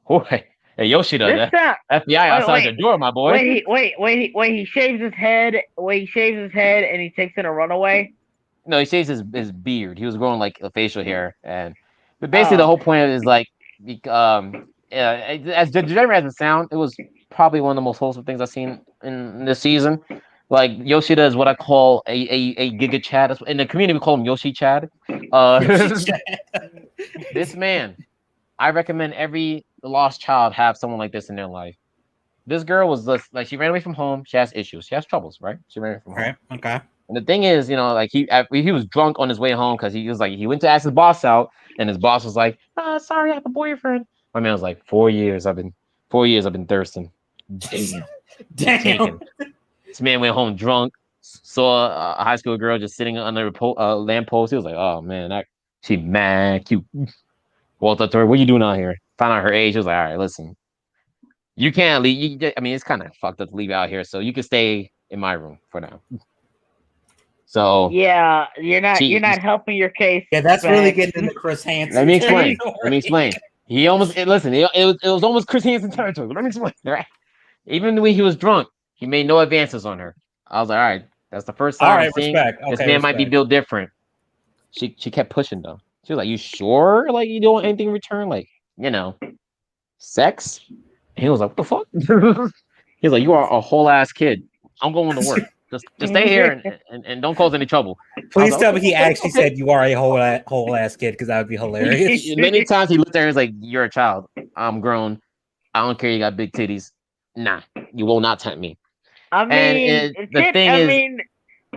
boy. Hey, Yoshida, FBI outside the door, my boy. Wait, he shaves his head. He shaves his head and he takes in a runaway. No, he shaves his beard. He was growing like a facial hair, but basically the whole point is like, as degenerate as it sounds, it was probably one of the most wholesome things I've seen in this season. Like Yoshida is what I call a Giga Chad. In the community, we call him Yoshi Chad. This man, I recommend every lost child have someone like this in their life. This girl was just, like, she ran away from home. She has issues. She has troubles, right? She ran away from home. Okay. And the thing is, like he was drunk on his way home because he was like, he went to ask his boss out, and his boss was like, sorry, I have a boyfriend. My man was like, 4 years. I've been thirsting. Damn. This man went home drunk, saw a high school girl just sitting under a lamppost. He was like, oh man, she mad cute. Walked up to her, what you doing out here? Found out her age. He was like, all right, listen, you can't leave. I mean, it's kind of fucked up to leave out here, so you can stay in my room for now. So yeah, you're not helping your case. Yeah, that's really getting into Chris Hansen. Let me explain. He almost it was almost Chris Hansen territory. Let me explain. Right? Even when he was drunk, he made no advances on her. I was like, all right, that's the first time I'm seeing this man might be built different. She kept pushing though. She was like, you sure? Like, you don't want anything in return? Like, sex? And he was like, what the fuck? He was like, you are a whole ass kid. I'm going to work. Just stay here and don't cause any trouble. Please tell me he actually said you are a whole ass kid, because that would be hilarious. Many times he looked at her and was like, you're a child. I'm grown. I don't care you got big titties. Nah, you will not tempt me. I mean,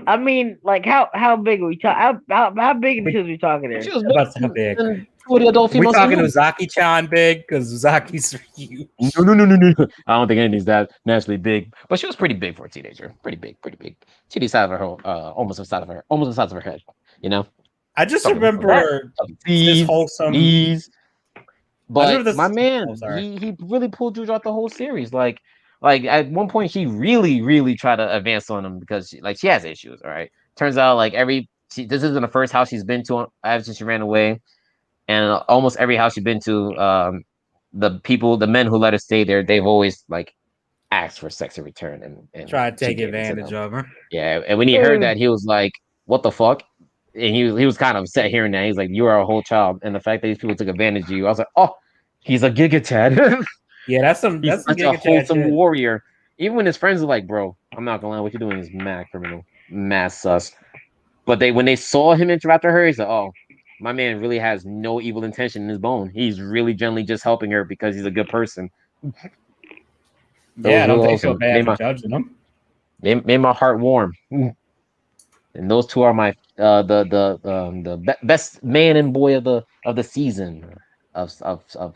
I mean, like how big are we talking? How big are we talking here? She was about how big. We're talking Uzaki-chan big, because Uzaki's huge. No. I don't think anything's that naturally big, but she was pretty big for a teenager. Pretty big. She the size of her almost the size of her head. I just remember this wholesome. But my man, he really pulled you throughout the whole series. Like at one point, she really tried to advance on him because she has issues. All right, turns out this isn't the first house she's been to after she ran away. And almost every house you've been to, the men who let her stay there, they've always asked for sex in return and try to take advantage of her. Yeah, and when he heard that, he was like, "What the fuck?" And he was kind of upset hearing that. He's like, "You are a whole child," and the fact that these people took advantage of you, I was like, "Oh, he's a Giga Chad." Yeah, that's a wholesome warrior. even when his friends are like, bro, I'm not gonna lie, what you're doing is mad criminal, mad sus. But when they saw him interact with her, he's like, oh, my man really has no evil intention in his bone. He's really generally just helping her because he's a good person. Yeah, I don't think so bad for judging him. Made my heart warm. And those two are my best man and boy of the season of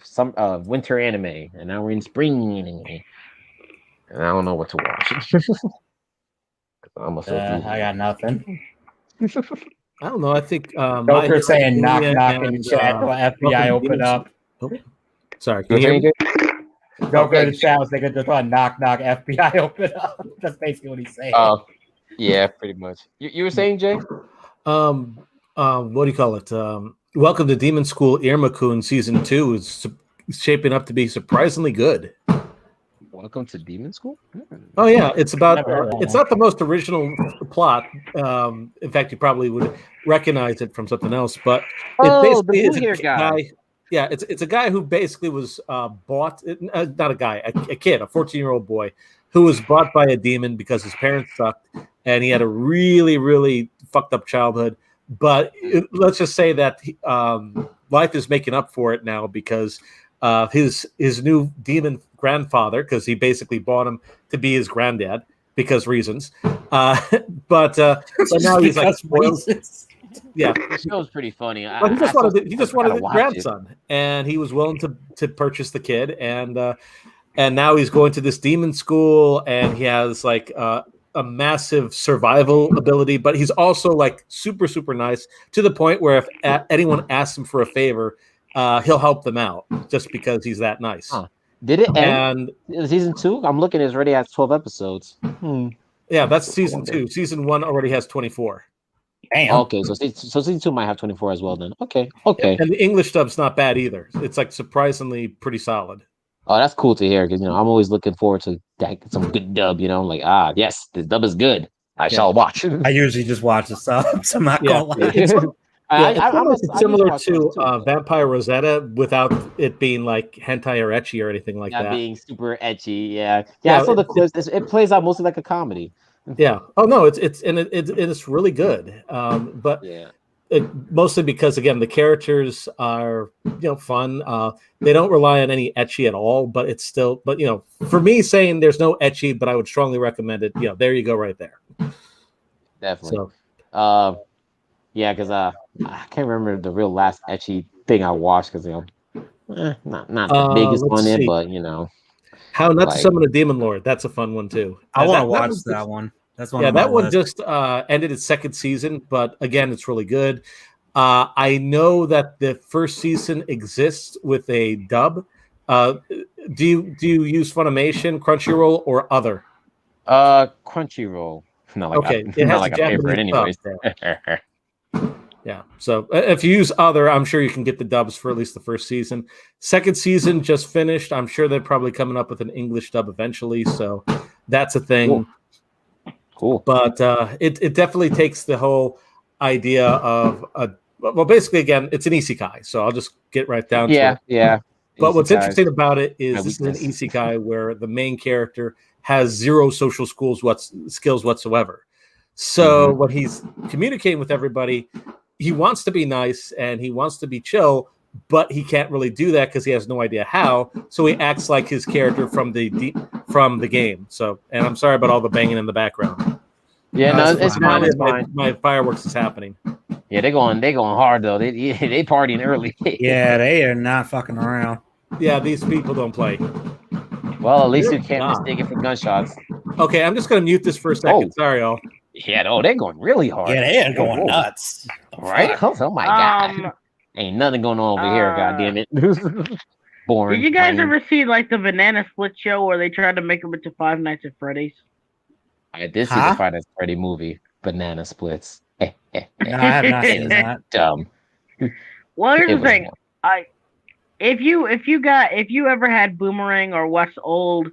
some winter anime, and now we're in spring anime, and I don't know what to watch. I got nothing. I don't know. I think Joker saying knock knock in the chat. FBI open up. Oh, sorry, can you hear me? Joker in the chat was thinking just on knock knock FBI open up. That's basically what he's saying. Yeah, pretty much. You were saying, Jay? What do you call it? Welcome to Demon School Irma-kun season 2 is shaping up to be surprisingly good. Welcome to Demon School? Oh yeah, it's about it's not the most original plot. In fact, you probably would recognize it from something else, but it basically is a guy. Yeah, it's a guy who basically was bought, not a guy, a kid, a 14-year-old boy who was bought by a demon because his parents sucked and he had a really, really fucked up childhood. But let's just say that life is making up for it now because his new demon grandfather, because he basically bought him to be his granddad because reasons. But now he's like spoiled. Yeah, the show's pretty funny. But he just wanted a grandson, and he was willing to purchase the kid, and now he's going to this demon school, and he has like a massive survival ability, but he's also like super, super nice to the point where if anyone asks him for a favor, he'll help them out just because he's that nice. Huh. Did it end season 2? I'm looking, it's already has 12 episodes. Yeah, that's season 2. Season 1 already has 24. Damn. Okay, so season 2 might have 24 as well then. Okay. And the English dub's not bad either. It's like surprisingly pretty solid. Oh, that's cool to hear because I'm always looking forward to some good dub. Like yes, this dub is good. I shall watch. I usually just watch the subs. I'm not gonna lie. It's similar to Vampire Rosetta without it being like hentai or ecchi or anything like that. Being super ecchi. Yeah. I saw the clips. It plays out mostly like a comedy. Yeah. Oh no, it's really good. But mostly because again the characters are fun. They don't rely on any ecchi at all, but it's still. But for me, saying there's no ecchi, but I would strongly recommend it. There you go, right there. Definitely. So, yeah, because I can't remember the real last ecchi thing I watched because not the biggest one in, but How Not to Summon a Demon Lord. That's a fun one too. I want to watch that one. That's one. That one just ended its second season, but again, it's really good. I know that the first season exists with a dub. Do you use Funimation, Crunchyroll, or other? Crunchyroll. Not like okay, it has like a favorite anyways. Yeah, so if you use other, I'm sure you can get the dubs for at least the first season. Second season just finished. I'm sure they're probably coming up with an English dub eventually, so that's a thing. Cool. But it definitely takes the whole idea of basically again, it's an isekai. So I'll just get right down to it. Yeah. But what's interesting about it is this is an isekai where the main character has zero social skills whatsoever. So when he's communicating with everybody, he wants to be nice and he wants to be chill, but he can't really do that because he has no idea how. So he acts like his character from the game. So, and I'm sorry about all the banging in the background. Yeah, no, it's fine. It's fine. My fireworks is happening. Yeah, they going hard though. They partying early. Yeah, they are not fucking around. Yeah, these people don't play. Well, at least you can't mistake it for gunshots. Okay, I'm just gonna mute this for a second. Sorry, y'all. Yeah, no, they're going really hard. Yeah, they are going nuts. Right? Oh my god. Ain't nothing going on over here, god damn it. Boring. Did you guys ever see like the Banana Split show where they tried to make them into Five Nights at Freddy's? I did see the Five Nights at Freddy movie, Banana Splits. No, I have not seen that. Dumb. Well, here's the thing. If you ever had Boomerang or watched old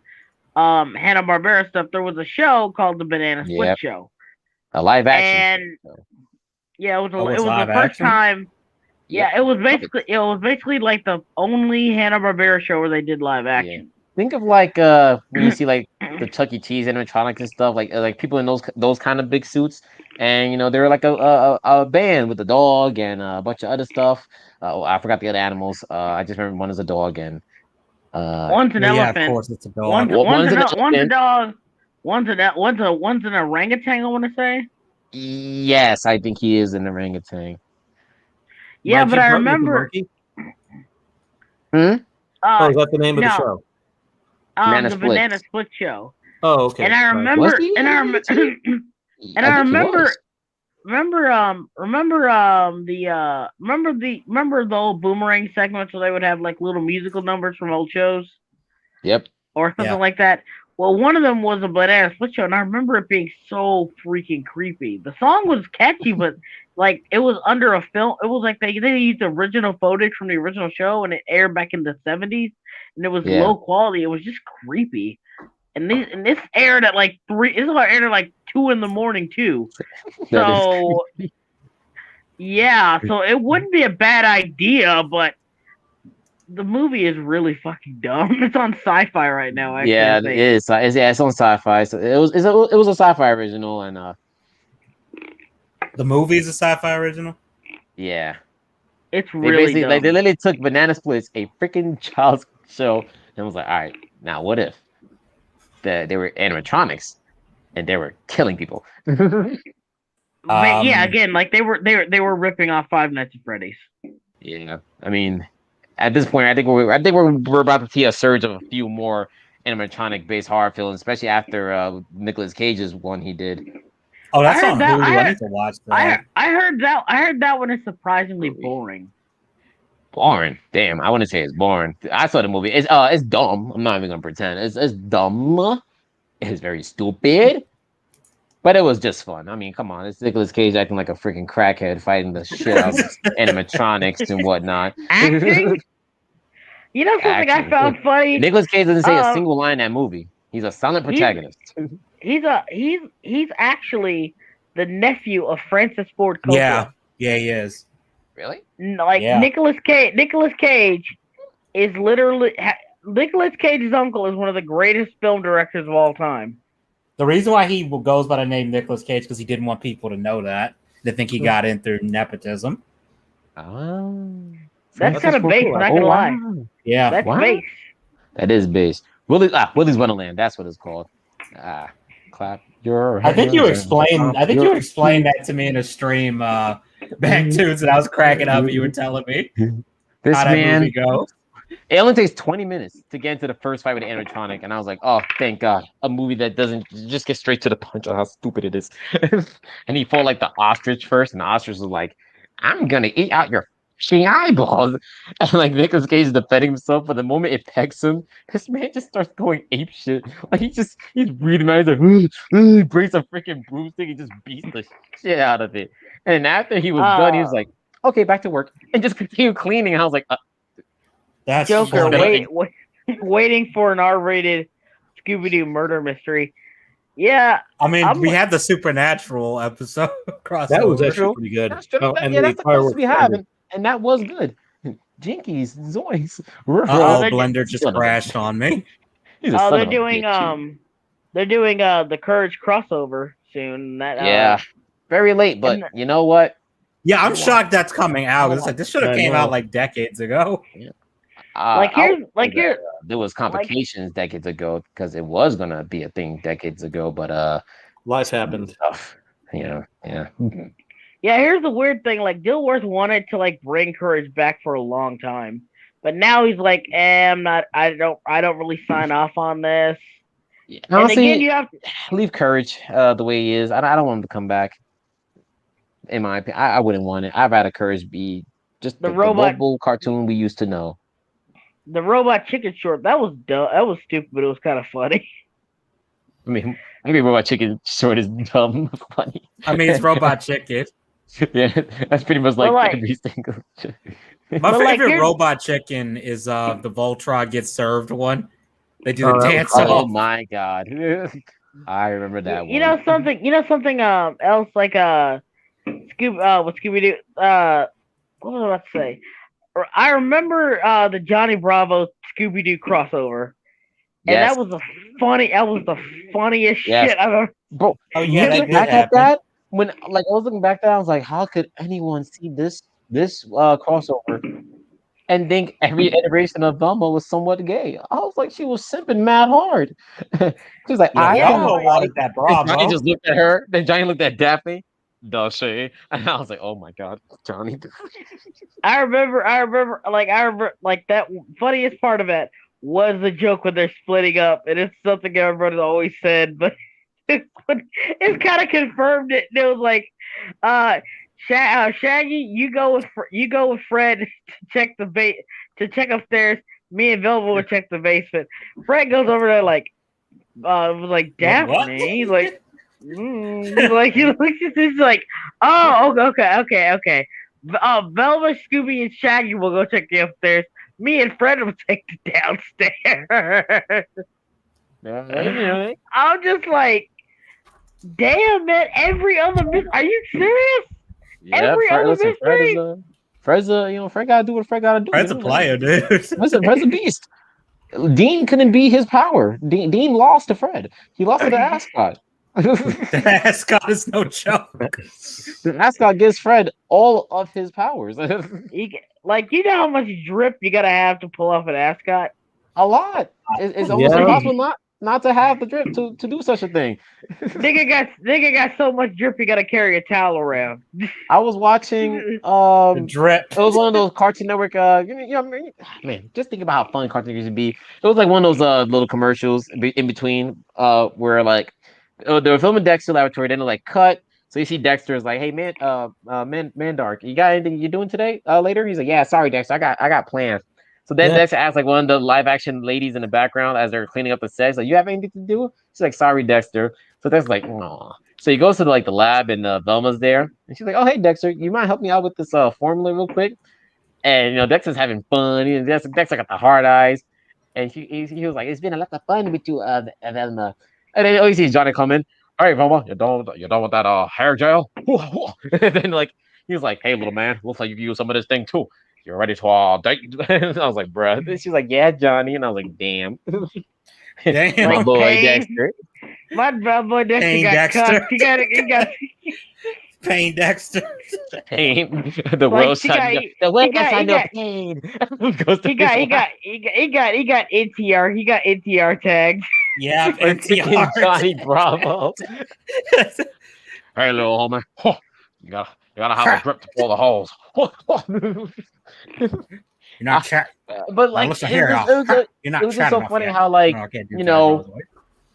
Hanna-Barbera stuff, there was a show called the Banana Split Show. A live action. And yeah, it was the first time. Yeah, it was basically like the only Hanna-Barbera show where they did live action. Think of like when you see like the Chuck E. Cheese animatronics and stuff, like people in those kind of big suits, and they were like a band with a dog and a bunch of other stuff. I forgot the other animals. I just remember one is a dog and one's an yeah, of elephant. course it's a dog. One's a dog. One's an orangutan. I want to say. Yes, I think he is an orangutan. Yeah, but I remember. Hmm? Is that the name of the show? Banana the Split. Banana Split show. Oh, okay. And I remember, and I remember, and I remember, remember the old Boomerang segments where they would have like little musical numbers from old shows. Yep. Or something like that. Well, one of them was a Banana Split show, and I remember it being so freaking creepy. The song was catchy, but like it was under a film. It was like they used the original footage from the original show, and it aired back in the 70s, and it was low quality. It was just creepy. And this aired at like 3. This aired at like 2 a.m. too. So yeah, so it wouldn't be a bad idea, but the movie is really fucking dumb. It's on Sci-Fi right now. Actually, yeah, it is. It's on Sci-Fi. So it was a Sci-Fi original, and the movie is a Sci-Fi original. Yeah, it's really dumb. They literally took Banana Splits, a freaking child's show, and was like, all right, now what if they were animatronics and they were killing people? But yeah, again, like they were ripping off Five Nights at Freddy's. Yeah, I mean, at this point, I think we're about to see a surge of a few more animatronic-based horror films, especially after Nicolas Cage's one he did. Oh, that's on Hulu. I need to watch that. I heard that one is surprisingly boring. Boring? Damn, I wouldn't say it's boring. I saw the movie. It's dumb. I'm not even gonna pretend. It's dumb. It's very stupid. But it was just fun. I mean, come on. It's Nicolas Cage acting like a freaking crackhead fighting the shit out of animatronics and whatnot. Acting? You know something I found funny? Nicolas Cage doesn't say a single line in that movie. He's a silent protagonist. He's actually the nephew of Francis Ford Coppola. Yeah, he is. Really? Like Nicolas Cage is literally Nicolas Cage's uncle is one of the greatest film directors of all time. The reason why he goes by the name Nicolas Cage because he didn't want people to know that. They think he got in through nepotism. Oh, that's kind of base. Not gonna lie. Yeah, that's base. That is base. Willy's Wonderland. That's what it's called. Clap your. I think you explained that to me in a stream. Bagtoons, and I was cracking up. You were telling me this how that movie goes. It only takes 20 minutes to get into the first fight with the animatronic, and I was like, "Oh, thank God! A movie that doesn't just get straight to the punch on how stupid it is." And he fought like the ostrich first, and the ostrich was like, "I'm gonna eat out your eyeballs," and like Nicolas Cage is defending himself, but the moment it pecks him, this man just starts going ape shit. Like he's breathing out. He's like, he breaks a freaking broomstick. He just beats the shit out of it. And after he was done, he was like, "Okay, back to work," and just continued cleaning. And I was like, "That's Joker waiting for an R-rated Scooby-Doo murder mystery." Yeah, I mean, we had the Supernatural episode crossover. That was actually pretty good. That's true. That's the closest we have, and that was good. Jinkies, Zoinks. Blender just crashed on me. They're doing the Courage crossover soon. Very late, but you know what? Yeah, I'm shocked that's coming out. It's like this should have came out like decades ago. Yeah. There was complications decades ago because it was gonna be a thing decades ago, but life happened. Yeah. Yeah, here's the weird thing. Like Dilworth wanted to like bring Courage back for a long time, but now he's like, I don't really sign off on this. Yeah. And honestly, again, you have to leave Courage the way he is. I don't want him to come back. In my opinion, I wouldn't want it. I'd rather Courage be just the mobile cartoon we used to know. The Robot Chicken short, that was dumb. That was stupid, but it was kind of funny. I mean, maybe Robot Chicken short is dumb, funny. I mean, it's Robot Chicken. Yeah, that's pretty much like every single. My favorite Robot Chicken is the Voltron Gets Served one. They do the dance. Oh my God, I remember that one. You know something else like with Scooby-Doo. What was I about to say? I remember the Johnny Bravo Scooby-Doo crossover. and that was the funniest shit I've ever. Bro, oh yeah, that did back happen. at that when like I was looking back there, I was like, how could anyone see this crossover and think every iteration of Velma was somewhat gay? I was like, she was simping mad hard. She's like, Yeah, I Yeah. Velma wanted that and Bravo. Johnny just looked at her. Then Johnny looked at Daphne. Does she? And I was like, oh my god, Johnny. I remember like that funniest part of it was the joke when they're splitting up, and it's something everybody's always said, but it's kind of confirmed it. And it was like, Shaggy, you go with Fred to check check upstairs. Me and Velma will check the basement. Fred goes over there like, was like Daphne. He's like, he's like, oh, okay. Velma, Scooby, and Shaggy will go check the upstairs. Me and Fred will take the downstairs. I'm just like, damn, man. Every other are you serious? Yeah, Fred's Fred gotta do what Fred gotta do. Fred's a player, dude. Fred's a beast. Dean couldn't be his power. Dean lost to Fred. He lost to the Ascot. The Ascot is no joke. The Ascot gives Fred all of his powers. You know how much drip you gotta have to pull off an Ascot? A lot. It's almost impossible not to have the drip to do such a thing. Nigga got so much drip you gotta carry a towel around. I was watching the drip. It was one of those Cartoon Network man, just think about how fun Cartoon Network used to be. It was like one of those little commercials in between where like they were filming Dexter Laboratory, then they like cut. So you see Dexter's like, hey man, Mandark, you got anything you're doing today? Later? He's like, yeah, sorry, Dexter, I got plans. So then Dexter asks like one of the live action ladies in the background as they're cleaning up the set. Like, you have anything to do? She's like, sorry, Dexter. So Dexter's like, aw. So he goes to the lab and Velma's there, and she's like, oh hey Dexter, you might help me out with this formula real quick? And Dexter's having fun. And Dexter got the hard eyes, and he was like, it's been a lot of fun with you, Velma. And then you see Johnny come in. All right, Velma, you're done with that hair gel? And then he was like, hey little man, looks like you use some of this thing too. You're ready to date? I was like, bruh. And she's like, yeah, Johnny. And I was like, damn. Damn. My boy Dexter. My boy Dexter got cut. He got Pain Dexter. Pain. The world side. The world side of pain. He got NTR. He got NTR tagged. Yeah, NTR. Johnny Bravo. Hey, little homie. You gotta have a grip to pull the holes. You're not chat. But like, listen here, it was just so funny how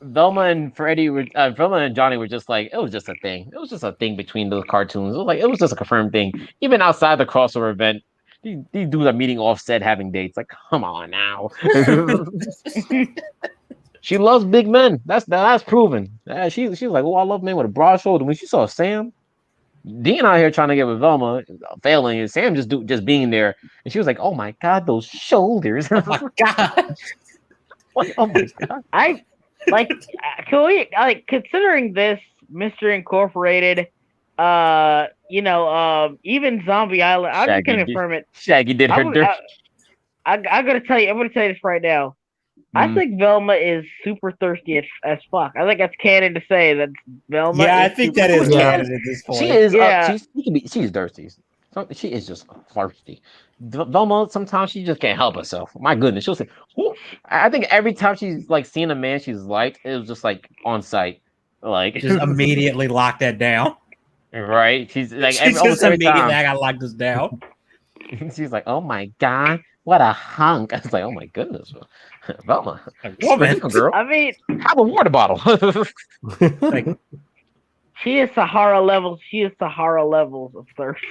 Velma and Freddy were, Velma and Johnny were just like, it was just a thing. It was just a thing between those cartoons. It was just a confirmed thing. Even outside the crossover event, these dudes are meeting offset, having dates. Like, come on now. She loves big men. That's proven. She's like, oh, I love men with a broad shoulder. When she saw Sam, Dean out here trying to get with Velma, failing, and Sam just being there, and she was like, "Oh my god, those shoulders! Oh my god! Oh my god!" Can we considering this Mr. Incorporated, even Zombie Island? I'm just gonna confirm it. Shaggy did her dirt. I'm gonna tell you this right now. I think Velma is super thirsty as fuck. I think that's canon to say that Velma. Yeah, I think that is canon at this point. She is. Yeah. She's thirsty. She is just thirsty. Velma, sometimes she just can't help herself. My goodness, she'll say. Whoo. I think every time she's seeing a man she's liked, it was just on site, just immediately lock that down. Right? She's like, I gotta lock this down. She's like, oh my god, what a hunk! I was like, oh my goodness. Velma, woman, girl. I mean, have a water bottle. She is Sahara levels. She is Sahara levels of thirst.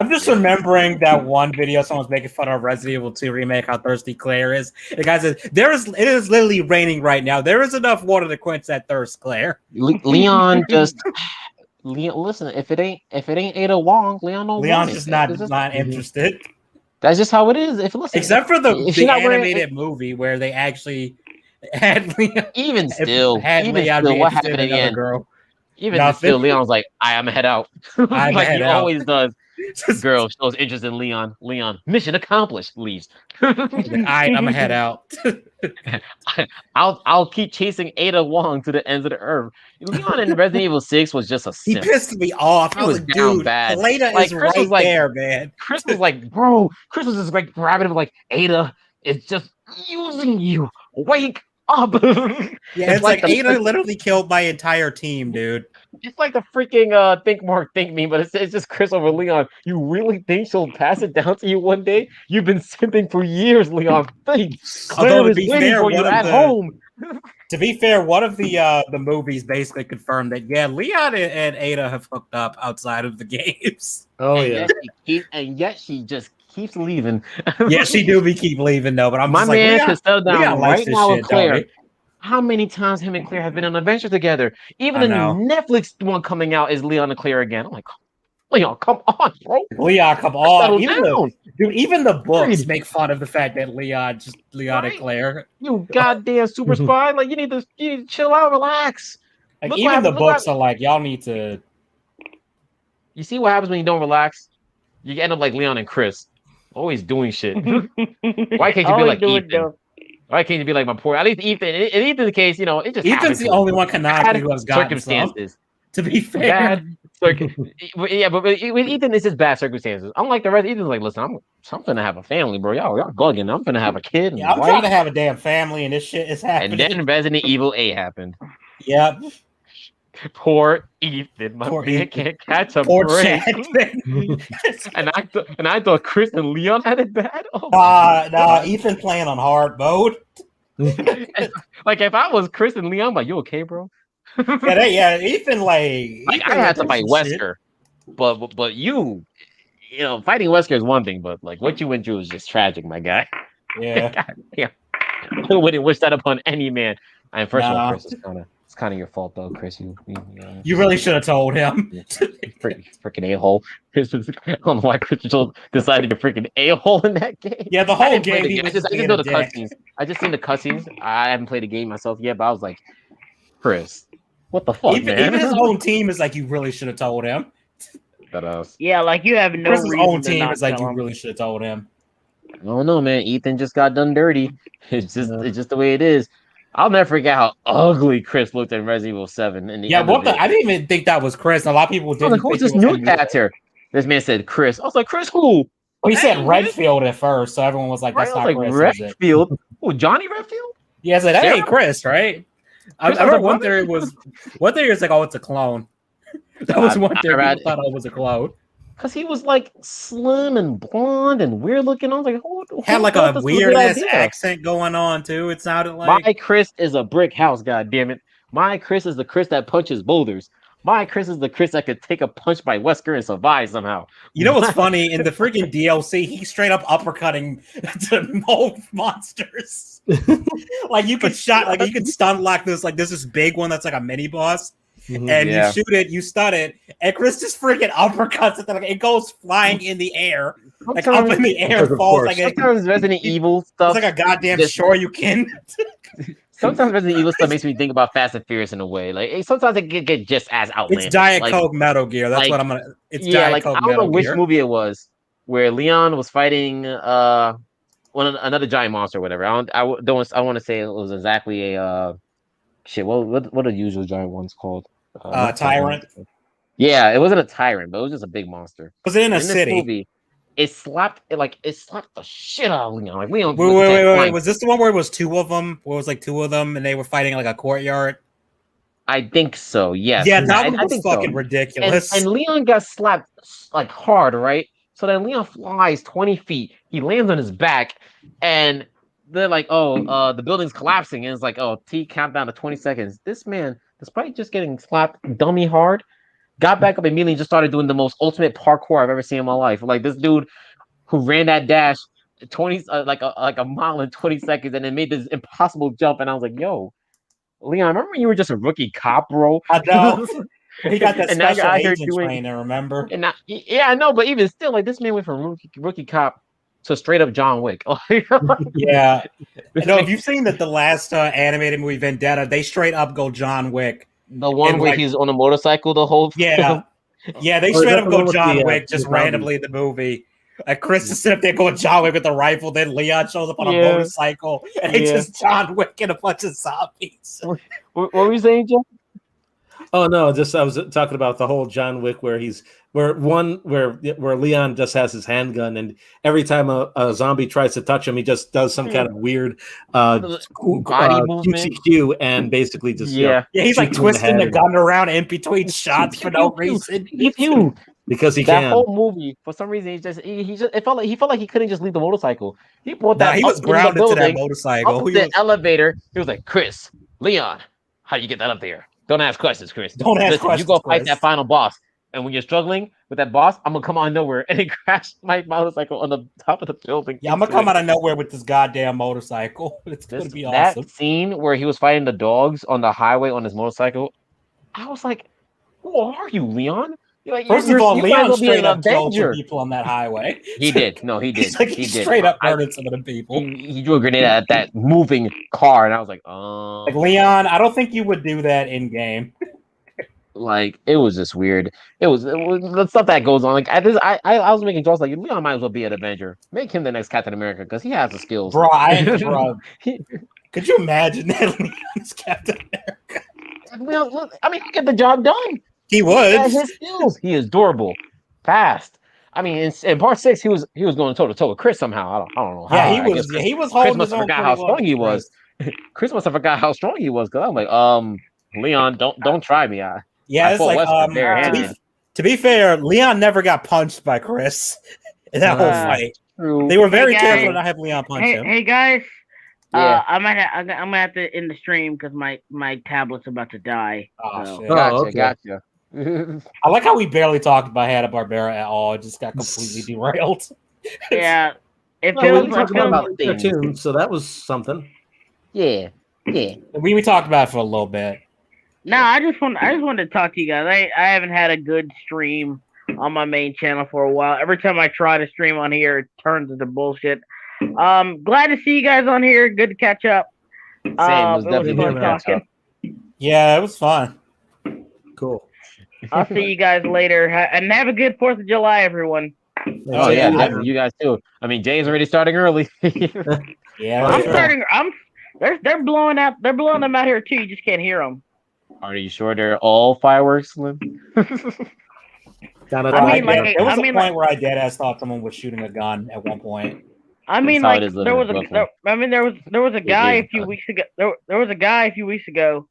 I'm just remembering that one video someone's making fun of Resident Evil 2 remake, how thirsty Claire is. The guy says, it is literally raining right now. There is enough water to quench that thirst, Claire. Leon, listen, if it ain't Ada Wong, Leon's just not interested. That's just how it is. Except for the animated movie where they actually had Leon. Even still, what happened again? Girl. Even still, Leon's like, I'm gonna head out. Like he always does. Girl shows interest in Leon. Leon, mission accomplished. Leaves. I'm gonna head out. I'll keep chasing Ada Wong to the ends of the earth. Leon in Resident Evil 6 was just a simp. He pissed me off. I was like, dude, Helena is Chris right there, man. Chris was like, bro, Chris was just like grabbing him like, Ada is just using you. Wake up. Yeah, it's like Ada literally killed my entire team, dude. It's like the freaking Think Mark Think meme, but it's just Chris over Leon. You really think she'll pass it down to you one day? You've been simping for years, Leon. Although to be fair, for you at home. To be fair, one of the movies basically confirmed that Leon and Ada have hooked up outside of the games. Oh yeah, and yet she just keeps leaving. Yeah, she keep leaving though. But I'm my just man like, can settle down right now with Claire. How many times him and Claire have been on an adventure together? Even the new Netflix one coming out is Leon and Claire again. I'm like, Leon, come on, bro. Leon, come on. Even the books make fun of the fact that Leon and Claire. You goddamn super spy. Like, you need to chill out, relax. Like, even the books are like, y'all need to. You see what happens when you don't relax? You end up like Leon and Chris. Always doing shit. Why can't you be like Ethan? Why can't you be like my poor? At least Ethan. In Ethan's case, it just Ethan's the only one canonically who has gotten circumstances. To be fair, but with Ethan, it's just bad circumstances. Unlike the rest, Ethan's like, listen, I'm gonna have a family, bro. Y'all bugging. I'm gonna have a kid. Yeah, I'm trying to have a damn family, and this shit is happening. And then Resident Evil 8 happened. Yep. Poor Ethan, my man can't catch a break. and I thought Chris and Leon had it bad. Nah, Ethan playing on hard mode. Like if I was Chris and Leon, I'm like, you okay, bro? Ethan I had to fight Wesker, but you fighting Wesker is one thing, but like what you went through is just tragic, my guy. Yeah, I wouldn't wish that upon any man. And first of all, Chris, it's kind of your fault though, Chris. You really should have told him. Freaking a-hole. I don't know why Chris decided to freaking a-hole in that game. Yeah, the whole game. I just know the cutscenes. I just seen the cutscenes. I haven't played the game myself yet, but I was like, Chris, what the fuck, man? Even his own team is like, you really should have told him. Yeah, like you have no Chris's reason own team is like, you him. really should have told him. I don't know, man. Ethan just got done dirty. It's just the way it is. I'll never forget how ugly Chris looked in Resident Evil 7. I didn't even think that was Chris. A lot of people didn't. Who's this new character? This man said Chris. I was like, Chris who? Well, he said Redfield at first, so everyone was like, that's not Chris. Redfield? Oh, Johnny Redfield? Yeah, I said, that ain't Chris, right? I remember one theory was like, oh, it's a clone. That was one theory. People thought it was a clone. Because he was like slim and blonde and weird looking. I was like, had like a weird ass accent going on too. It sounded like my Chris is a brick house. God damn it! My Chris is the Chris that punches boulders. My Chris is the Chris that could take a punch by Wesker and survive somehow. You know what's funny? In the freaking DLC, he's straight up uppercutting to mold monsters. Like you could stun lock this. Like there's this big one that's like a mini boss. And you shoot it, you stun it, and Chris just freaking uppercuts it. Like it goes flying in the air, like up in the air, falls like sometimes Resident Evil stuff. It's like a goddamn Shoryuken. Sometimes Resident Evil stuff makes me think about Fast and Furious in a way. Like sometimes it can get just as outlandish. It's Diet Coke Metal Gear. That's what I'm gonna. It's Diet Coke I don't know which movie it was where Leon was fighting another giant monster or whatever. I want to say it was exactly a shit. What are the usual giant ones called? Tyrant. Yeah, it wasn't a tyrant, but it was just a big monster. Was it in a city? Movie, it slapped the shit out of Leon. Like Leon. Wait. Was this the one where it was two of them? Where it was like two of them, and they were fighting like a courtyard? I think so. Yes. Yeah, that one was fucking ridiculous. And Leon got slapped like hard, right? So then Leon flies 20 feet. He lands on his back, and they're like, "Oh, the building's collapsing." And it's like, "Oh, T countdown to 20 seconds." This man, despite just getting slapped dummy hard, got back up immediately and just started doing the most ultimate parkour I've ever seen in my life. Like this dude who ran that dash 20 like a mile in 20 seconds and then made this impossible jump. And I was like, yo, Leon, remember when you were just a rookie cop, bro? I know. He got that special agent trainer, remember? And I know, but even still, like this man went from rookie cop to straight up John Wick. Yeah. No, if you've seen the last animated movie Vendetta, they straight up go John Wick The one And, where like, he's on a motorcycle the whole yeah, yeah, they Oh, is straight that up the go one with John the, Wick just the zombies? randomly in the movie. Like Chris is sitting up there going John Wick with the rifle, then Leon shows up on a Yeah. motorcycle, and it's just John Wick and a bunch of zombies. What were you saying, Jeff? Oh no, just I was talking about the whole John Wick where Leon just has his handgun, and every time a zombie tries to touch him, he just does some kind of weird Body movement. QCQ and basically just Yeah. Yeah, he's like shoots him in the twisting the head. gun around in between shots for no reason. Because he That can. whole movie, for some reason, he just it felt like he couldn't just leave the motorcycle. He brought Nah, that he up was in the grounded to that building, motorcycle. up He the was, elevator. He was like, Chris, Leon, how you get that up there? Don't ask questions, Chris. Don't ask Listen, you questions, go fight Chris. that final boss. And when you're struggling with that boss, I'm gonna come out of nowhere and then crash my motorcycle on the top of the building. Yeah, I'm gonna come out of nowhere with this goddamn motorcycle. It's gonna be awesome. That scene where he was fighting the dogs on the highway on his motorcycle, I was like, "Who are you, Leon?" You're like, First of all, you might as Leon well be straight an up killed some Avenger. people on that highway. He did. No, he did. He's like, he did. straight up murdered some of the people. He drew a grenade at that moving car, and I was like, Like, Leon, I don't think you would do that in game. Like, it was just weird. It was the stuff that goes on. Like, I was making jokes like, Leon might as well be an Avenger. Make him the next Captain America because he has the skills. Bro, could you imagine that Leon's Captain America? I mean, he get the job done. He would. He has his skills. He is durable, fast. I mean, in part 6, he was going toe to toe with Chris somehow. I don't know how. Yeah, he was holding Chris must have forgot how strong he was. Chris must have forgot how strong he was because I'm like, Leon, don't try me. Yeah, it's like to be fair, Leon never got punched by Chris in that whole fight. True. They were very careful to not have Leon punch him. Hey guys, yeah. I'm gonna have to end the stream because my tablet's about to die. Oh, so. shit. Gotcha. I like how we barely talked about Hanna-Barbera at all. It just got completely derailed. Yeah, it Well, feels we like talked about cartoons, so that was something. Yeah. We talked about it for a little bit. No, I just wanted to talk to you guys. I haven't had a good stream on my main channel for a while. Every time I try to stream on here, it turns into bullshit. Glad to see you guys on here. Good to catch up. Same. It was definitely fun talking. Yeah, it was fun. Cool. I'll see you guys later, and have a good 4th of July, everyone. Oh yeah, definitely. You guys too. I mean, Jay's already starting early. Yeah, I'm starting. They're blowing up. They're blowing them out here too. You just can't hear them. Are you sure they're all fireworks, Slim? There was a point where I dead ass thought someone was shooting a gun at one point. I mean, like there was a guy a few weeks ago. There was a guy a few weeks ago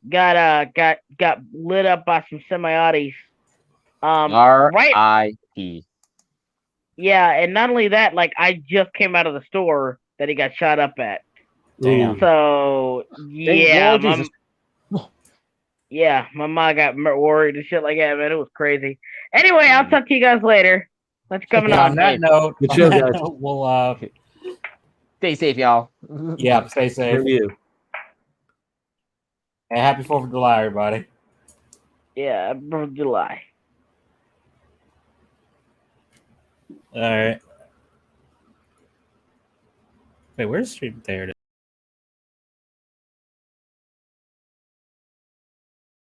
got lit up by some semi-autos. R.I.P. Yeah, and not only that, like I just came out of the store that he got shot up at. Damn. So yeah, my mom got worried and shit like that, man. It was crazy. Anyway, I'll talk to you guys later. Let's coming on. On that note, we'll stay safe, y'all. Yeah, stay safe. You. And happy 4th of July, everybody. Yeah, 4th of July. All right. Wait, where's the stream? There it is.